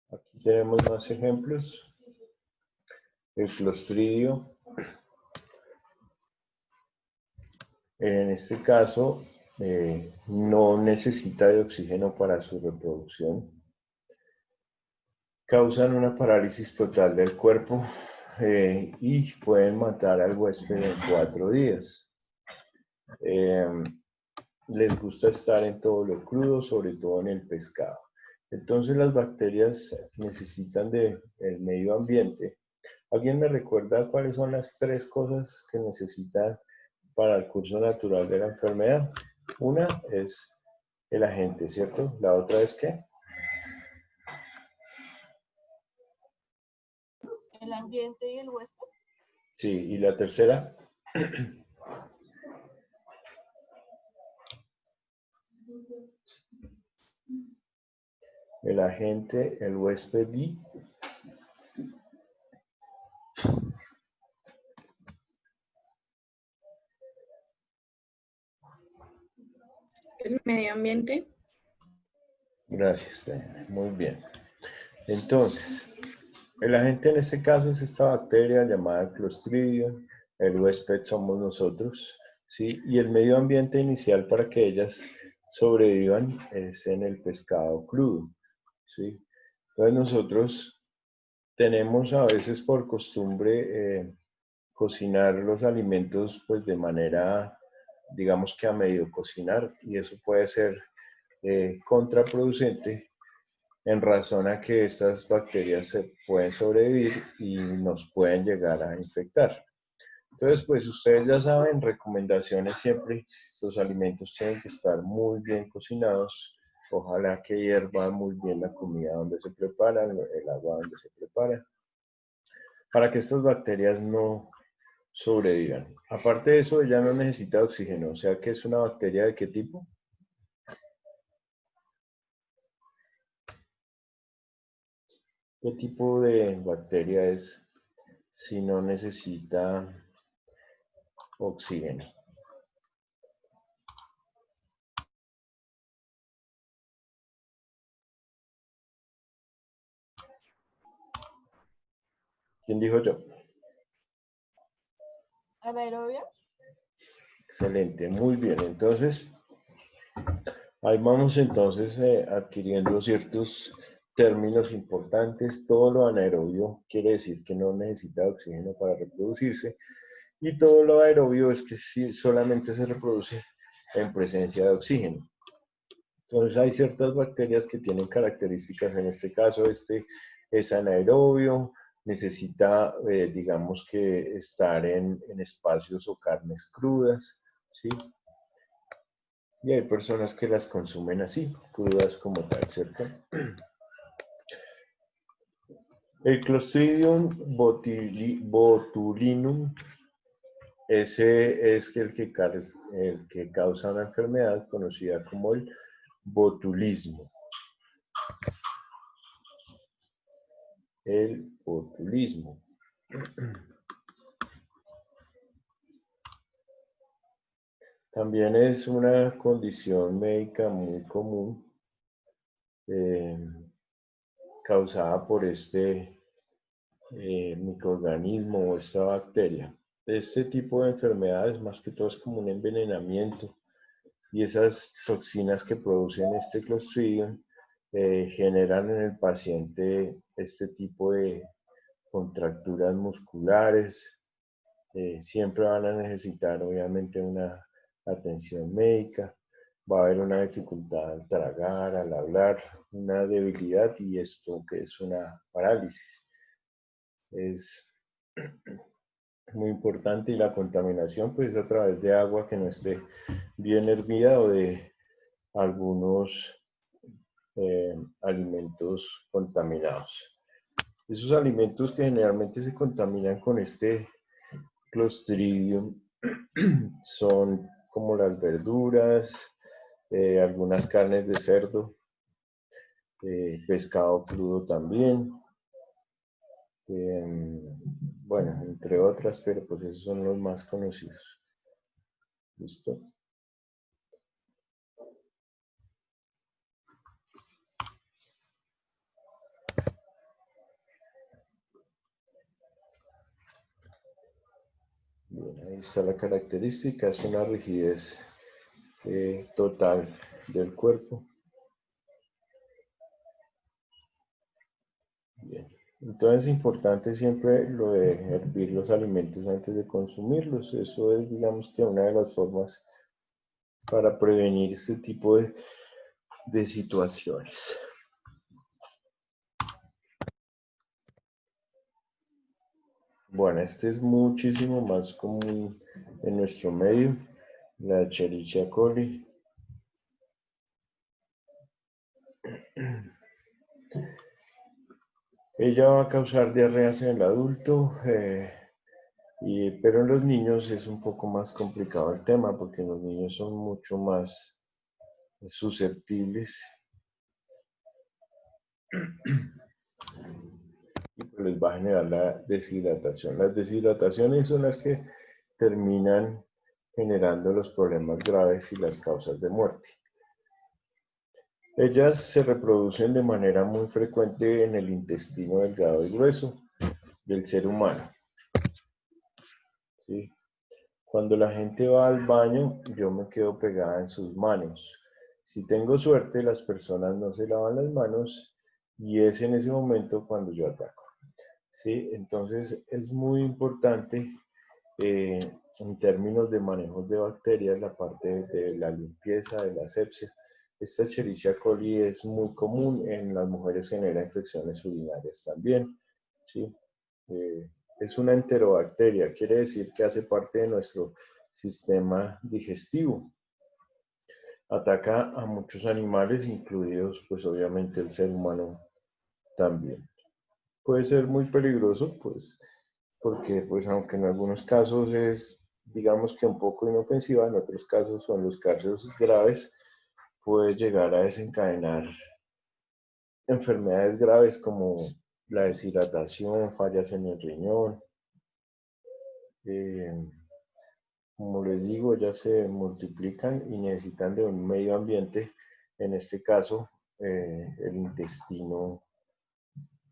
Aquí tenemos más ejemplos. El clostridio. En este caso, no necesita de oxígeno para su reproducción. Causan una parálisis total del cuerpo y pueden matar al huésped en 4 días. Les gusta estar en todo lo crudo, sobre todo en el pescado. Entonces las bacterias necesitan del medio ambiente. ¿Alguien me recuerda cuáles son las 3 cosas que necesitan para el curso natural de la enfermedad? Una es el agente, ¿cierto? La otra es ¿qué? El ambiente y el huésped. Sí, ¿y la tercera? El agente, el huésped y... El medio ambiente. Gracias, Diana. Muy bien. Entonces, el agente en este caso es esta bacteria llamada Clostridium, el huésped somos nosotros, ¿sí? Y el medio ambiente inicial para que ellas sobrevivan es en el pescado crudo, ¿sí? Entonces nosotros tenemos a veces por costumbre cocinar los alimentos pues de manera, digamos que a medio cocinar, y eso puede ser contraproducente en razón a que estas bacterias se pueden sobrevivir y nos pueden llegar a infectar. Entonces, pues ustedes ya saben, recomendaciones siempre, los alimentos tienen que estar muy bien cocinados, ojalá que hierva muy bien la comida donde se prepara, el agua donde se prepara, para que estas bacterias no sobrevivan. Aparte de eso, ella no necesita oxígeno, o sea que es una bacteria ¿de qué tipo? ¿Qué tipo de bacteria es si no necesita oxígeno? ¿Quién dijo yo? Anaerobia. Excelente, muy bien. Entonces, ahí vamos entonces adquiriendo ciertos términos importantes. Todo lo anaerobio quiere decir que no necesita oxígeno para reproducirse. Y todo lo aerobio es que sí, solamente se reproduce en presencia de oxígeno. Entonces hay ciertas bacterias que tienen características, en este caso este es anaerobio, necesita, digamos que estar en espacios o carnes crudas, ¿sí? Y hay personas que las consumen así, crudas como tal, ¿cierto? El Clostridium botulinum, ese es el que causa una enfermedad conocida como el botulismo. El botulismo. También es una condición médica muy común causada por este microorganismo o esta bacteria. Este tipo de enfermedades más que todo es como un envenenamiento y esas toxinas que producen este Clostridium generan en el paciente este tipo de contracturas musculares. Siempre van a necesitar obviamente una atención médica, va a haber una dificultad al tragar, al hablar, una debilidad y esto que es una parálisis. Es muy importante y la contaminación pues a través de agua que no esté bien hervida o de algunos alimentos contaminados. Esos alimentos que generalmente se contaminan con este Clostridium son como las verduras, algunas carnes de cerdo, pescado crudo también, bueno, entre otras, pero pues esos son los más conocidos. ¿Listo? Bien, ahí está la característica, es una rigidez total del cuerpo. Bien. Entonces es importante siempre lo de hervir los alimentos antes de consumirlos. Eso es, digamos que una de las formas para prevenir este tipo de situaciones. Bueno, este es muchísimo más común en nuestro medio, la Escherichia coli. Ella va a causar diarreas en el adulto, pero en los niños es un poco más complicado el tema porque los niños son mucho más susceptibles y pues les va a generar la deshidratación. Las deshidrataciones son las que terminan generando los problemas graves y las causas de muerte. Ellas se reproducen de manera muy frecuente en el intestino delgado y grueso del ser humano. ¿Sí? Cuando la gente va al baño, yo me quedo pegada en sus manos. Si tengo suerte, las personas no se lavan las manos y es en ese momento cuando yo ataco. ¿Sí? Entonces es muy importante en términos de manejos de bacterias la parte de la limpieza, de la asepsia. Esta Escherichia coli es muy común en las mujeres, genera infecciones urinarias también. ¿Sí? Es una enterobacteria, quiere decir que hace parte de nuestro sistema digestivo. Ataca a muchos animales, incluidos pues obviamente el ser humano también. Puede ser muy peligroso, pues, porque pues aunque en algunos casos es, digamos que un poco inofensiva, en otros casos, o en los casos graves, puede llegar a desencadenar enfermedades graves como la deshidratación, fallas en el riñón. Como les digo, ellas se multiplican y necesitan de un medio ambiente, en este caso el intestino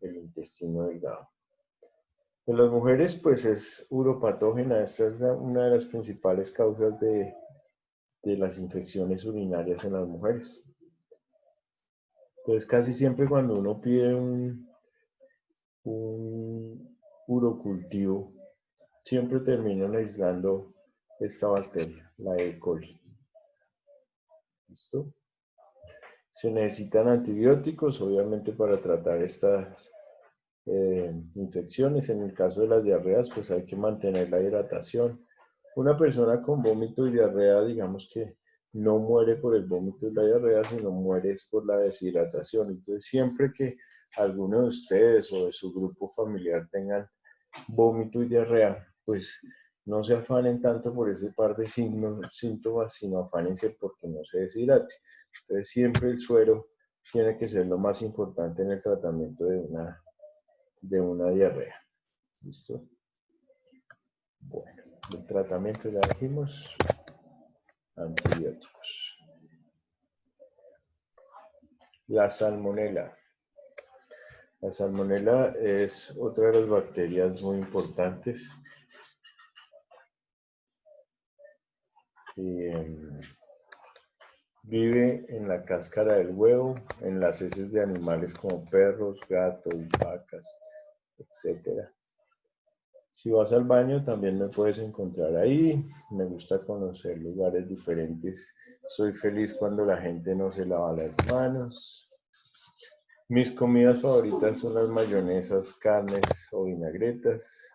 delgado. En las mujeres, pues es uropatógena, esta es una de las principales causas de las infecciones urinarias en las mujeres. Entonces, casi siempre cuando uno pide un urocultivo, siempre terminan aislando esta bacteria, la E. coli. ¿Listo? Se necesitan antibióticos, obviamente, para tratar estas infecciones. En el caso de las diarreas, pues hay que mantener la hidratación. Una persona con vómito y diarrea, digamos que no muere por el vómito y la diarrea, sino muere por la deshidratación. Entonces, siempre que alguno de ustedes o de su grupo familiar tengan vómito y diarrea, pues no se afanen tanto por ese par de síntomas, sino afánense porque no se deshidrate. Entonces siempre el suero tiene que ser lo más importante en el tratamiento de una diarrea. ¿Listo? Bueno, el tratamiento ya dijimos, antibióticos. La salmonela. La salmonela es otra de las bacterias muy importantes. Vive en la cáscara del huevo, en las heces de animales como perros, gatos, vacas, etc. Si vas al baño también me puedes encontrar ahí. Me gusta conocer lugares diferentes. Soy feliz cuando la gente no se lava las manos. Mis comidas favoritas son las mayonesas, carnes o vinagretas.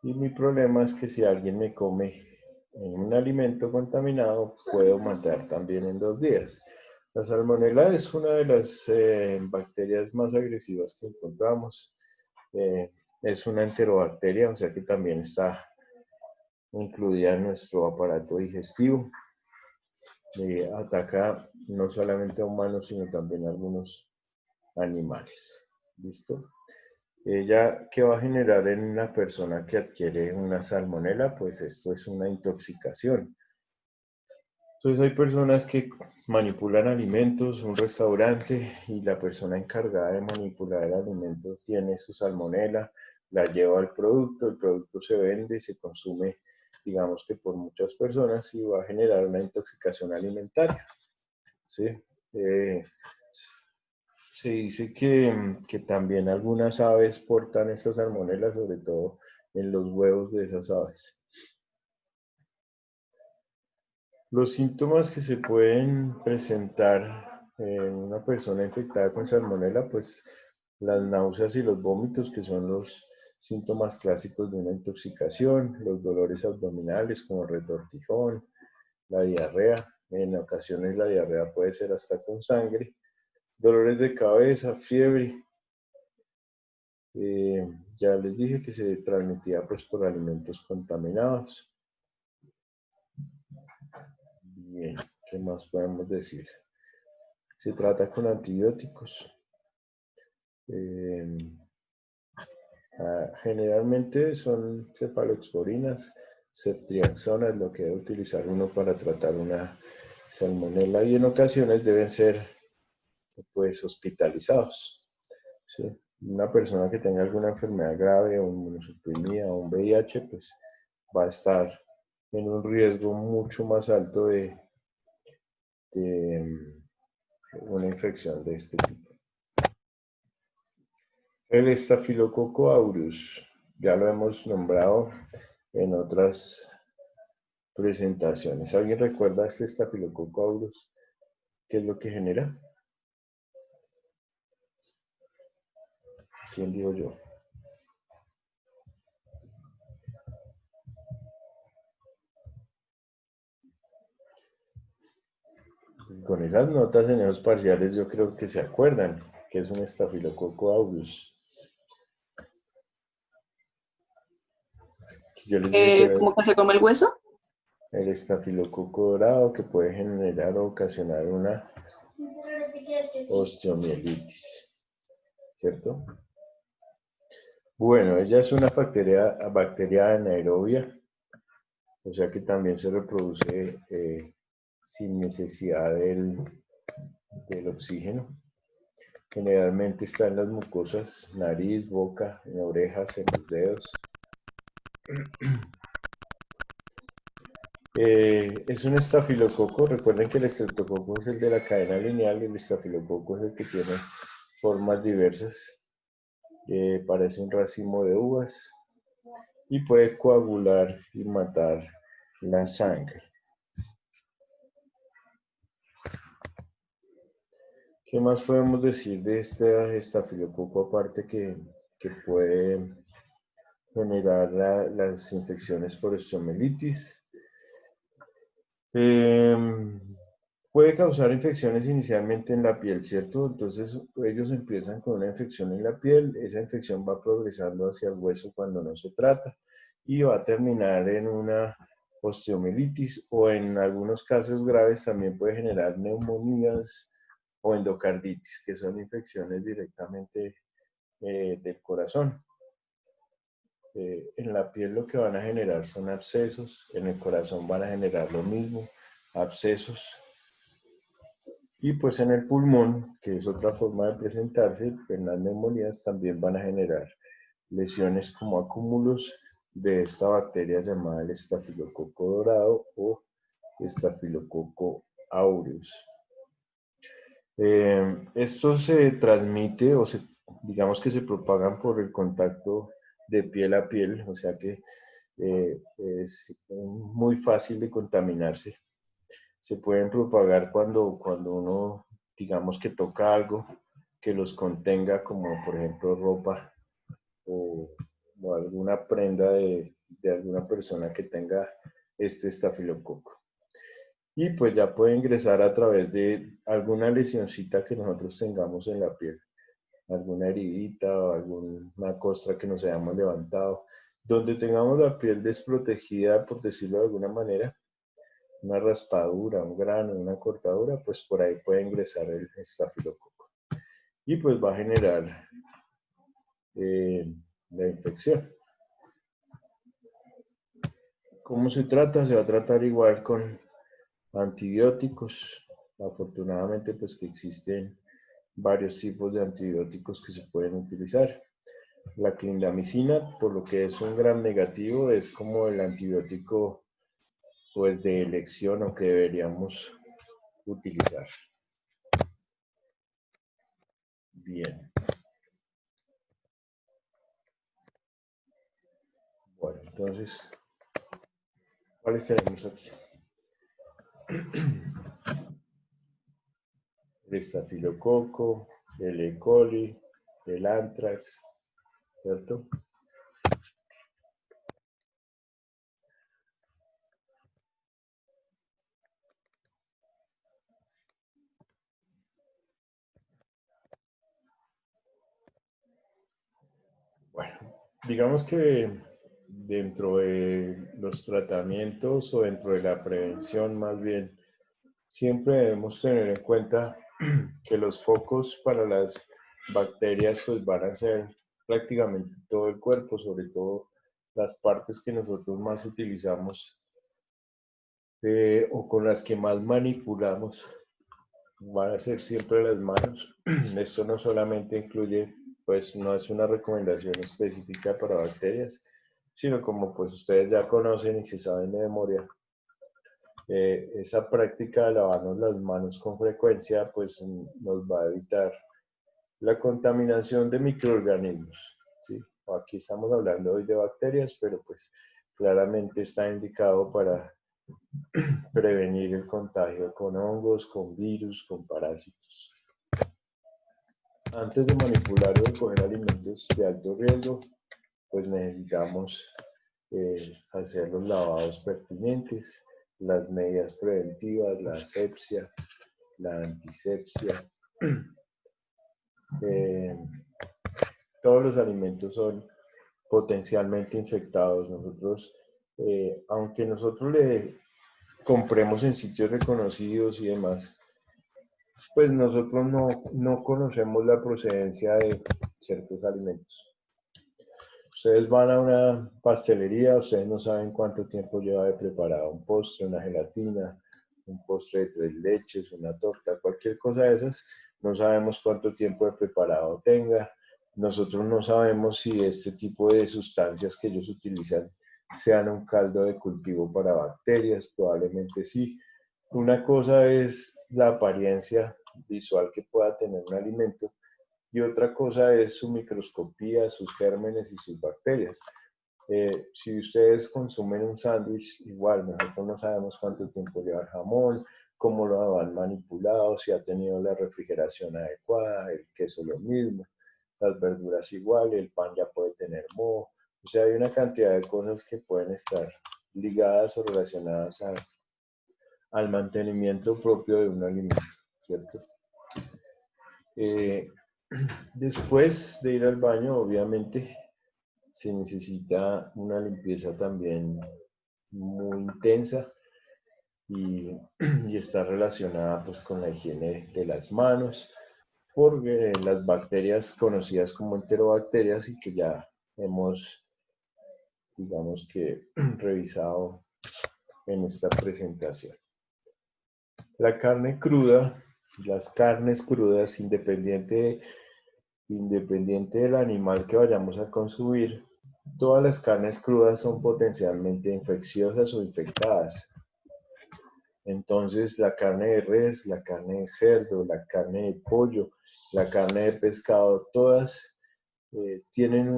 Y mi problema es que si alguien me come en un alimento contaminado, puedo matar también en 2 días. La salmonela es una de las bacterias más agresivas que encontramos. Es una enterobacteria, o sea que también está incluida en nuestro aparato digestivo. Ataca no solamente a humanos, sino también a algunos animales. ¿Listo? Ella, ¿qué va a generar en una persona que adquiere una salmonela? Pues esto es una intoxicación. Entonces hay personas que manipulan alimentos, un restaurante, y la persona encargada de manipular el alimento tiene su salmonela, la lleva al producto, el producto se vende y se consume, digamos que por muchas personas, y va a generar una intoxicación alimentaria. ¿Sí? Se dice que también algunas aves portan esta salmonela, sobre todo en los huevos de esas aves. Los síntomas que se pueden presentar en una persona infectada con salmonela, pues las náuseas y los vómitos, que son los síntomas clásicos de una intoxicación, los dolores abdominales como retortijón, la diarrea, en ocasiones la diarrea puede ser hasta con sangre, dolores de cabeza, fiebre. Ya les dije que se transmitía pues por alimentos contaminados. Bien, ¿qué más podemos decir? Se trata con antibióticos. Generalmente son cefaloxorinas, ceftriaxona es lo que debe utilizar uno para tratar una salmonela, y en ocasiones deben ser pues hospitalizados. ¿Sí? Una persona que tenga alguna enfermedad grave o inmunosuprimida o un VIH, pues va a estar en un riesgo mucho más alto de una infección de este tipo. El estafilococo aureus, ya lo hemos nombrado en otras presentaciones. ¿Alguien recuerda este estafilococo aureus? ¿Qué es lo que genera? ¿Quién digo yo? Con esas notas en esos parciales yo creo que se acuerdan que es un estafilococo aureus. Yo les dije que ¿Cómo que se come el hueso? el estafilococo dorado, que puede generar o ocasionar una osteomielitis, ¿cierto? Bueno, ella es una bacteria anaerobia, o sea que también se reproduce sin necesidad del oxígeno. Generalmente está en las mucosas, nariz, boca, en orejas, en los dedos. Es un estafilococo. Recuerden que el estreptococo es el de la cadena lineal y el estafilococo es el que tiene formas diversas. Parece un racimo de uvas y puede coagular y matar la sangre. ¿Qué más podemos decir de este estafilococo aparte que puede generar las infecciones por osteomielitis? Puede causar infecciones inicialmente en la piel, ¿cierto? Entonces ellos empiezan con una infección en la piel, esa infección va progresando hacia el hueso cuando no se trata y va a terminar en una osteomielitis o en algunos casos graves también puede generar neumonías o endocarditis, que son infecciones directamente del corazón. En la piel lo que van a generar son abscesos, en el corazón van a generar lo mismo, abscesos. Y pues en el pulmón, que es otra forma de presentarse, en las neumonías también van a generar lesiones como acúmulos de esta bacteria llamada el estafilococo dorado o estafilococo aureus. Esto se transmite o digamos que se propagan por el contacto de piel a piel, o sea que es muy fácil de contaminarse. Se pueden propagar cuando uno, digamos que toca algo que los contenga, como por ejemplo ropa o alguna prenda de alguna persona que tenga este estafilococo. Y pues ya puede ingresar a través de alguna lesioncita que nosotros tengamos en la piel, alguna heridita o alguna costra que nos hayamos levantado, donde tengamos la piel desprotegida, por decirlo de alguna manera, una raspadura, un grano, una cortadura, pues por ahí puede ingresar el estafilococo. Y pues va a generar la infección. ¿Cómo se trata? Se va a tratar igual con antibióticos. Afortunadamente, pues que existen varios tipos de antibióticos que se pueden utilizar. La clindamicina, por lo que es un gram negativo, es como el antibiótico pues de elección o que deberíamos utilizar. Bien. Bueno, entonces, ¿cuáles tenemos aquí? El estafilococo, el E. coli, el anthrax, ¿cierto? Bueno, digamos que dentro de los tratamientos o dentro de la prevención más bien, siempre debemos tener en cuenta que los focos para las bacterias pues van a ser prácticamente todo el cuerpo, sobre todo las partes que nosotros más utilizamos o con las que más manipulamos van a ser siempre las manos. Esto no solamente incluye, pues no es una recomendación específica para bacterias, sino como pues ustedes ya conocen y se saben de memoria, esa práctica de lavarnos las manos con frecuencia pues nos va a evitar la contaminación de microorganismos, ¿sí? Aquí estamos hablando hoy de bacterias, pero pues claramente está indicado para prevenir el contagio con hongos, con virus, con parásitos. Antes de manipular o de coger alimentos de alto riesgo, pues necesitamos hacer los lavados pertinentes, las medidas preventivas, la asepsia, la antisepsia. Todos los alimentos son potencialmente infectados. Nosotros, aunque nosotros le compremos en sitios reconocidos y demás, pues nosotros no conocemos la procedencia de ciertos alimentos. Ustedes van a una pastelería, ustedes no saben cuánto tiempo lleva de preparado un postre, una gelatina, un postre de 3 leches, una torta, cualquier cosa de esas, no sabemos cuánto tiempo de preparado tenga. Nosotros no sabemos si este tipo de sustancias que ellos utilizan sean un caldo de cultivo para bacterias, probablemente sí. Una cosa es la apariencia visual que pueda tener un alimento y otra cosa es su microscopía, sus gérmenes y sus bacterias. Si ustedes consumen un sándwich, igual nosotros no sabemos cuánto tiempo lleva el jamón, cómo lo han manipulado, si ha tenido la refrigeración adecuada, el queso lo mismo, las verduras igual, el pan ya puede tener moho. O sea, hay una cantidad de cosas que pueden estar ligadas o relacionadas al mantenimiento propio de un alimento, ¿cierto? Después de ir al baño, obviamente, se necesita una limpieza también muy intensa y está relacionada pues con la higiene de las manos, porque las bacterias conocidas como enterobacterias y que ya hemos, digamos que, revisado en esta presentación. La carne cruda, las carnes crudas, independiente del animal que vayamos a consumir, todas las carnes crudas son potencialmente infecciosas o infectadas. Entonces, la carne de res, la carne de cerdo, la carne de pollo, la carne de pescado, todas tienen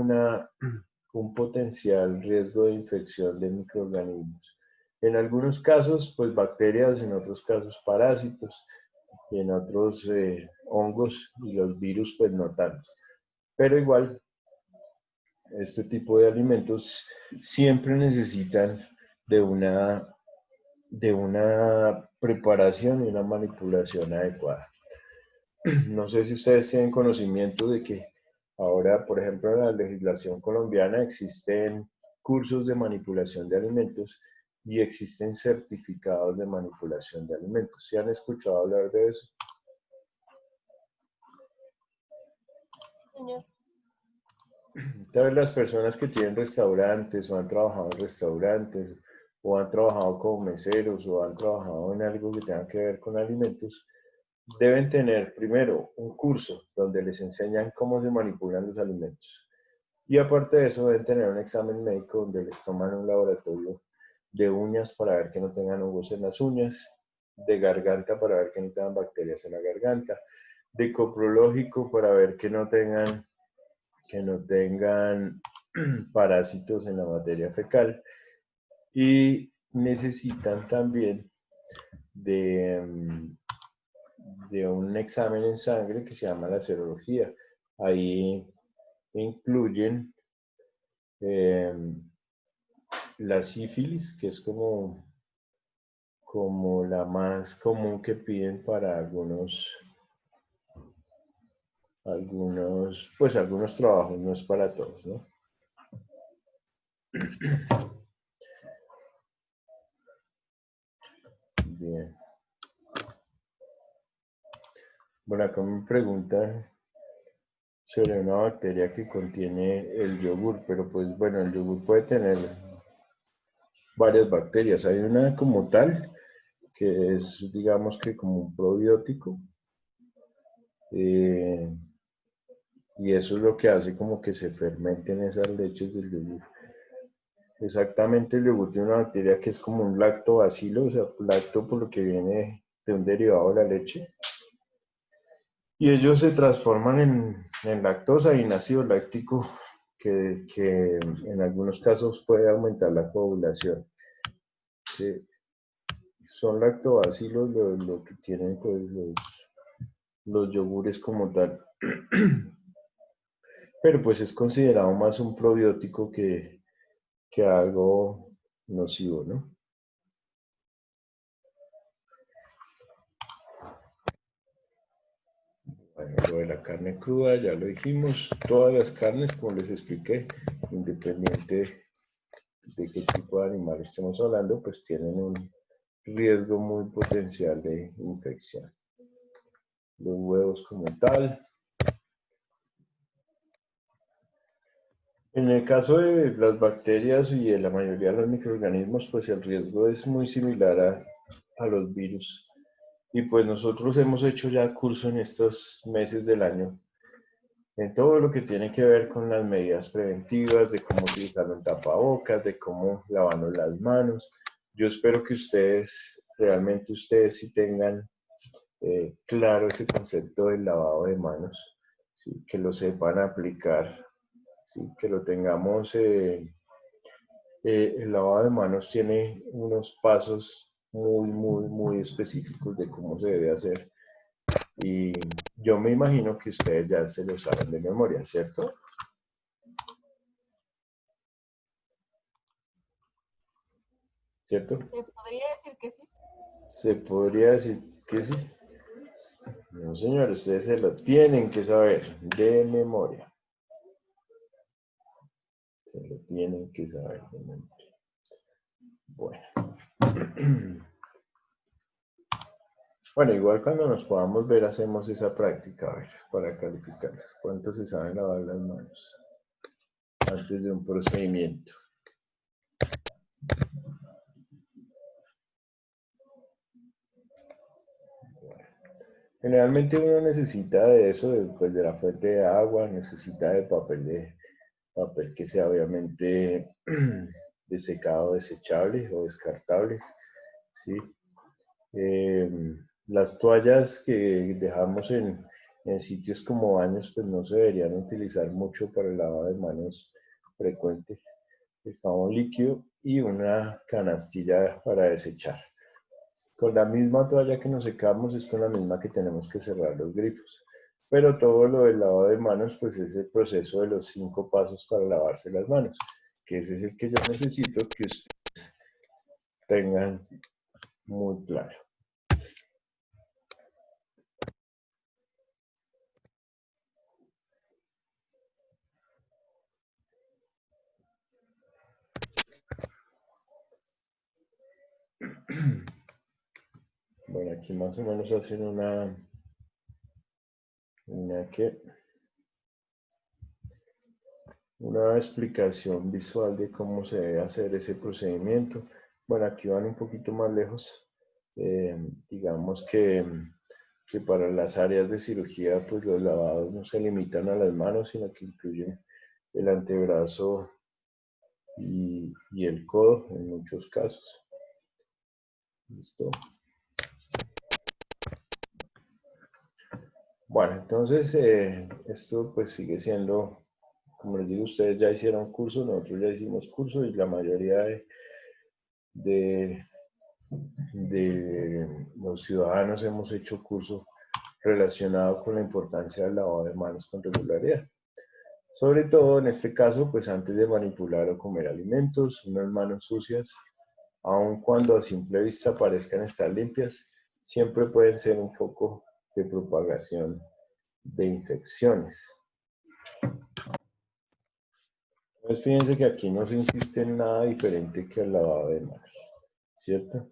un potencial riesgo de infección de microorganismos. En algunos casos, pues bacterias, en otros casos parásitos, y en otros hongos y los virus, pues no tanto. Pero igual, este tipo de alimentos siempre necesitan de una preparación y una manipulación adecuada. No sé si ustedes tienen conocimiento de que ahora, por ejemplo, en la legislación colombiana existen cursos de manipulación de alimentos y existen certificados de manipulación de alimentos. ¿Sí han escuchado hablar de eso? Señor. Tal vez las personas que tienen restaurantes o han trabajado en restaurantes o han trabajado como meseros o han trabajado en algo que tenga que ver con alimentos, deben tener primero un curso donde les enseñan cómo se manipulan los alimentos. Y aparte de eso, deben tener un examen médico donde les toman un laboratorio de uñas para ver que no tengan hongos en las uñas, de garganta para ver que no tengan bacterias en la garganta, de coprológico para ver que no tengan parásitos en la materia fecal, y necesitan también de un examen en sangre que se llama la serología. Ahí incluyen la sífilis, que es como la más común que piden para algunos trabajos, no es para todos, ¿no? Bien. Bueno, acá me preguntan sobre una bacteria que contiene el yogur, pero pues bueno, el yogur puede tener varias bacterias. Hay una como tal, que es, digamos que como un probiótico, y eso es lo que hace como que se fermenten esas leches del yogur. Exactamente, el yogur tiene una bacteria que es como un lactobacilo, o sea, lacto por lo que viene de un derivado de la leche. Y ellos se transforman en lactosa y en ácido láctico, que en algunos casos puede aumentar la coagulación. Sí. Son lactobacilos lo que tienen pues, los yogures como tal. Pero pues es considerado más un probiótico que algo nocivo, ¿no? Bueno, lo de la carne cruda ya lo dijimos. Todas las carnes, como les expliqué, independiente de qué tipo de animal estemos hablando, pues tienen un riesgo muy potencial de infección. Los huevos como tal. En el caso de las bacterias y de la mayoría de los microorganismos, pues el riesgo es muy similar a los virus. Y pues nosotros hemos hecho ya curso en estos meses del año en todo lo que tiene que ver con las medidas preventivas, de cómo utilizar un tapabocas, de cómo lavarnos las manos. Yo espero que realmente ustedes sí tengan claro ese concepto del lavado de manos, ¿sí? Que lo sepan aplicar, ¿sí? Que lo tengamos. El lavado de manos tiene unos pasos muy, muy, muy específicos de cómo se debe hacer. Y yo me imagino que ustedes ya se lo saben de memoria, ¿cierto? ¿Cierto? ¿Se podría decir que sí? Se podría decir que sí. No, señores, ustedes se lo tienen que saber de memoria. Se lo tienen que saber de memoria. Bueno. Bueno, igual cuando nos podamos ver hacemos esa práctica, a ver, para calificarlas. ¿Cuánto se saben lavar las manos antes de un procedimiento? Generalmente uno necesita de eso, después de la fuente de agua, necesita de papel que sea obviamente de secado desechables o descartables, ¿sí? Las toallas que dejamos en sitios como baños, pues no se deberían utilizar mucho para el lavado de manos frecuente. El jabón líquido y una canastilla para desechar. Con la misma toalla que nos secamos es con la misma que tenemos que cerrar los grifos. Pero todo lo del lavado de manos, pues es el proceso de los 5 pasos para lavarse las manos, que ese es el que yo necesito que ustedes tengan muy claro. Bueno, aquí más o menos hacen una explicación visual de cómo se debe hacer ese procedimiento. Bueno, aquí van un poquito más lejos. Digamos que para las áreas de cirugía, pues los lavados no se limitan a las manos, sino que incluyen el antebrazo y el codo en muchos casos. ¿Listo? Bueno, entonces esto pues sigue siendo, como les digo, ustedes ya hicieron curso, nosotros ya hicimos curso y la mayoría de los ciudadanos hemos hecho curso relacionado con la importancia del lavado de manos con regularidad. Sobre todo en este caso, pues antes de manipular o comer alimentos, unas manos sucias, aun cuando a simple vista parezcan estar limpias, siempre pueden ser un foco de propagación de infecciones. Pues fíjense que aquí no se insiste en nada diferente que el lavado de manos, ¿cierto?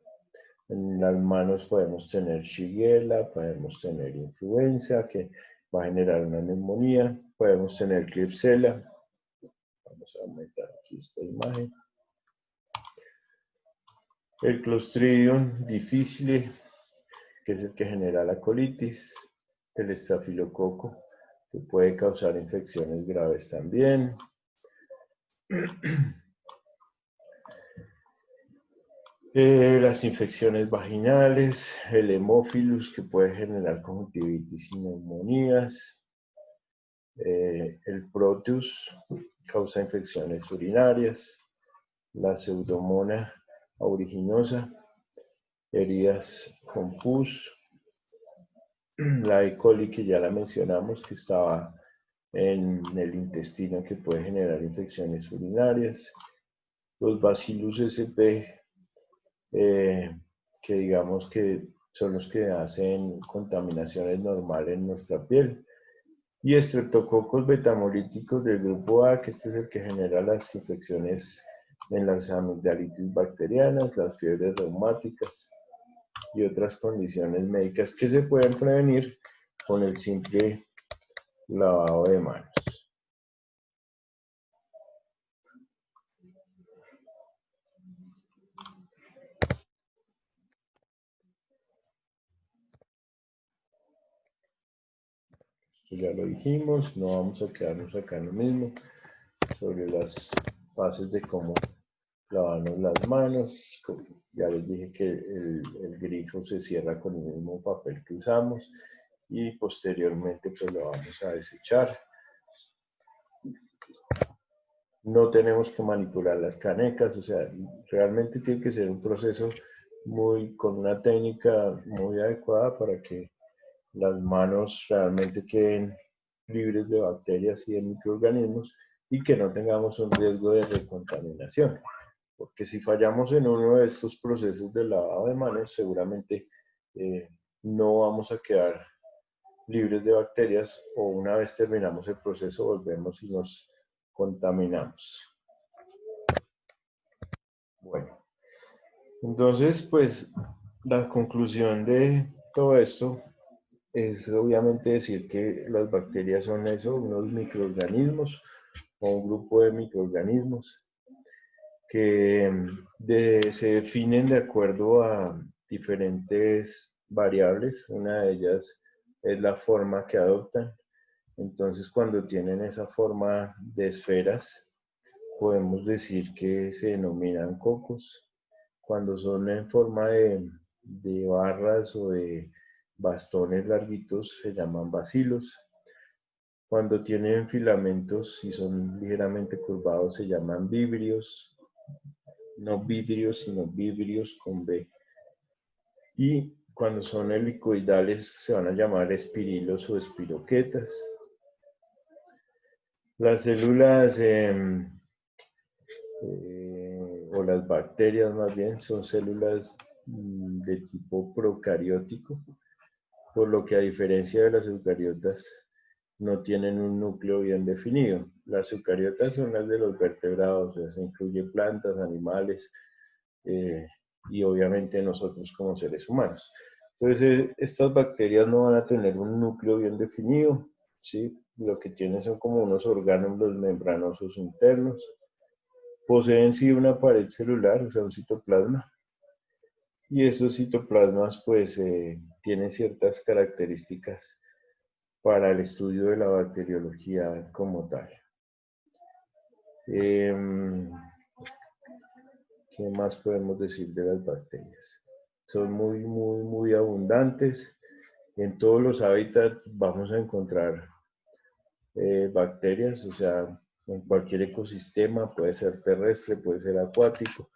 En las manos podemos tener Shigella, podemos tener influenza, que va a generar una neumonía, podemos tener Klebsiella. Vamos a aumentar aquí esta imagen. El Clostridium difficile, que es el que genera la colitis. El estafilococo, que puede causar infecciones graves también. Las infecciones vaginales, el hemófilus, que puede generar conjuntivitis y neumonías. El proteus causa infecciones urinarias. La pseudomonas aeruginosa, heridas con pus. La E. coli, que ya la mencionamos, que estaba en el intestino, que puede generar infecciones urinarias. Los Bacillus sp, que digamos que son los que hacen contaminaciones normales en nuestra piel. Y estreptococos betamolíticos del grupo A, que este es el que genera las infecciones en las amigdalitis bacterianas, las fiebres reumáticas y otras condiciones médicas que se pueden prevenir con el simple lavado de manos. Esto ya lo dijimos, no vamos a quedarnos acá en lo mismo, sobre las fases de cómo lavarnos las manos. Ya les dije que el grifo se cierra con el mismo papel que usamos y posteriormente pues lo vamos a desechar. No tenemos que manipular las canecas, o sea, realmente tiene que ser un proceso con una técnica muy adecuada para que las manos realmente queden libres de bacterias y de microorganismos y que no tengamos un riesgo de recontaminación. porque si fallamos en uno de estos procesos de lavado de manos, seguramente no vamos a quedar libres de bacterias, o una vez terminamos el proceso volvemos y nos contaminamos. Bueno, entonces pues la conclusión de todo esto es obviamente decir que las bacterias son eso, unos microorganismos o un grupo de microorganismos que se definen de acuerdo a diferentes variables. Una de ellas es la forma que adoptan. Entonces, cuando tienen esa forma de esferas, podemos decir que se denominan cocos. Cuando son en forma de barras o de bastones larguitos, se llaman bacilos. Cuando tienen filamentos y son ligeramente curvados, se llaman vibrios. No vidrios, sino vibrios con B. Y cuando son helicoidales, se van a llamar espirilos o espiroquetas. Las células o las bacterias más bien son células de tipo procariótico, por lo que a diferencia de las eucariotas no tienen un núcleo bien definido. Las eucariotas son las de los vertebrados, eso incluye plantas, animales y obviamente nosotros como seres humanos. Entonces estas bacterias no van a tener un núcleo bien definido, ¿sí? Lo que tienen son como unos orgánulos membranosos internos. Poseen sí una pared celular, o sea, un citoplasma. Y esos citoplasmas pues tienen ciertas características para el estudio de la bacteriología como tal. ¿Qué más podemos decir de las bacterias? Son muy abundantes. En todos los hábitats vamos a encontrar bacterias, o sea, en cualquier ecosistema, puede ser terrestre, puede ser acuático.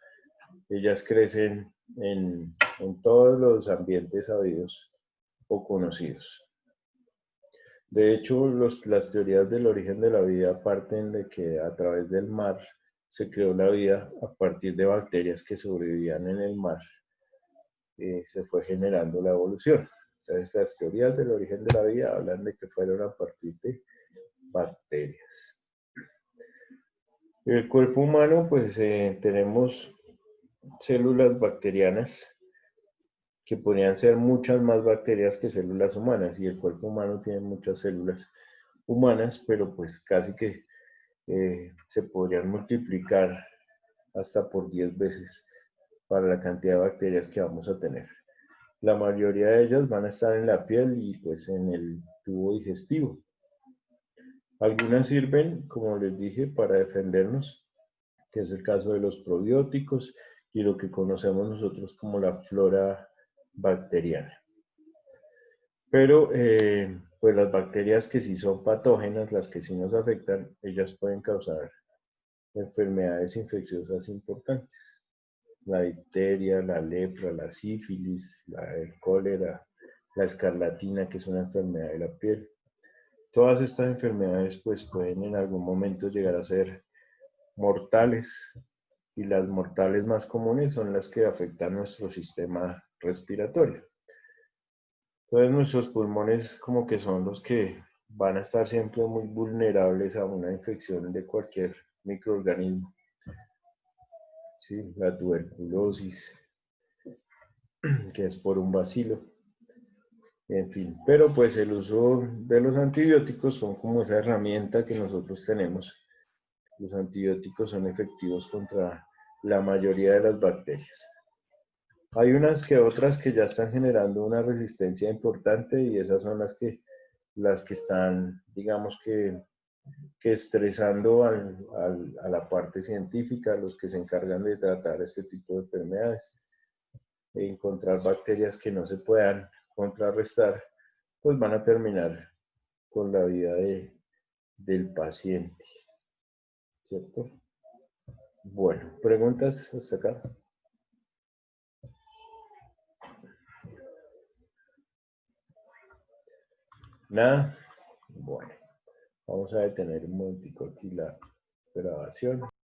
Ellas crecen en todos los ambientes habidos o conocidos. De hecho, las teorías del origen de la vida parten de que a través del mar se creó la vida a partir de bacterias que sobrevivían en el mar. Se fue generando la evolución. Entonces, las teorías del origen de la vida hablan de que fueron a partir de bacterias. El cuerpo humano, pues tenemos células bacterianas que podrían ser muchas más bacterias que células humanas, y el cuerpo humano tiene muchas células humanas, pero pues casi que se podrían multiplicar hasta por 10 veces para la cantidad de bacterias que vamos a tener. La mayoría de ellas van a estar en la piel y pues en el tubo digestivo. Algunas sirven, como les dije, para defendernos, que es el caso de los probióticos y lo que conocemos nosotros como la flora bacteriana. Pero pues las bacterias que sí son patógenas, las que sí nos afectan, ellas pueden causar enfermedades infecciosas importantes. La difteria, la lepra, la sífilis, el cólera, la escarlatina, que es una enfermedad de la piel. Todas estas enfermedades pues pueden en algún momento llegar a ser mortales, y las mortales más comunes son las que afectan nuestro sistema respiratorio. Entonces nuestros pulmones como que son los que van a estar siempre muy vulnerables a una infección de cualquier microorganismo. ¿Sí? La tuberculosis, que es por un bacilo. En fin, pero pues el uso de los antibióticos son como esa herramienta que nosotros tenemos. Los antibióticos son efectivos contra la mayoría de las bacterias. Hay unas que otras que ya están generando una resistencia importante, y esas son las que están, digamos que estresando a la parte científica, los que se encargan de tratar este tipo de enfermedades. Encontrar bacterias que no se puedan contrarrestar, pues van a terminar con la vida del paciente. ¿Cierto? Bueno, ¿preguntas hasta acá? ¿Nada? Bueno, vamos a detener un momentico aquí la grabación.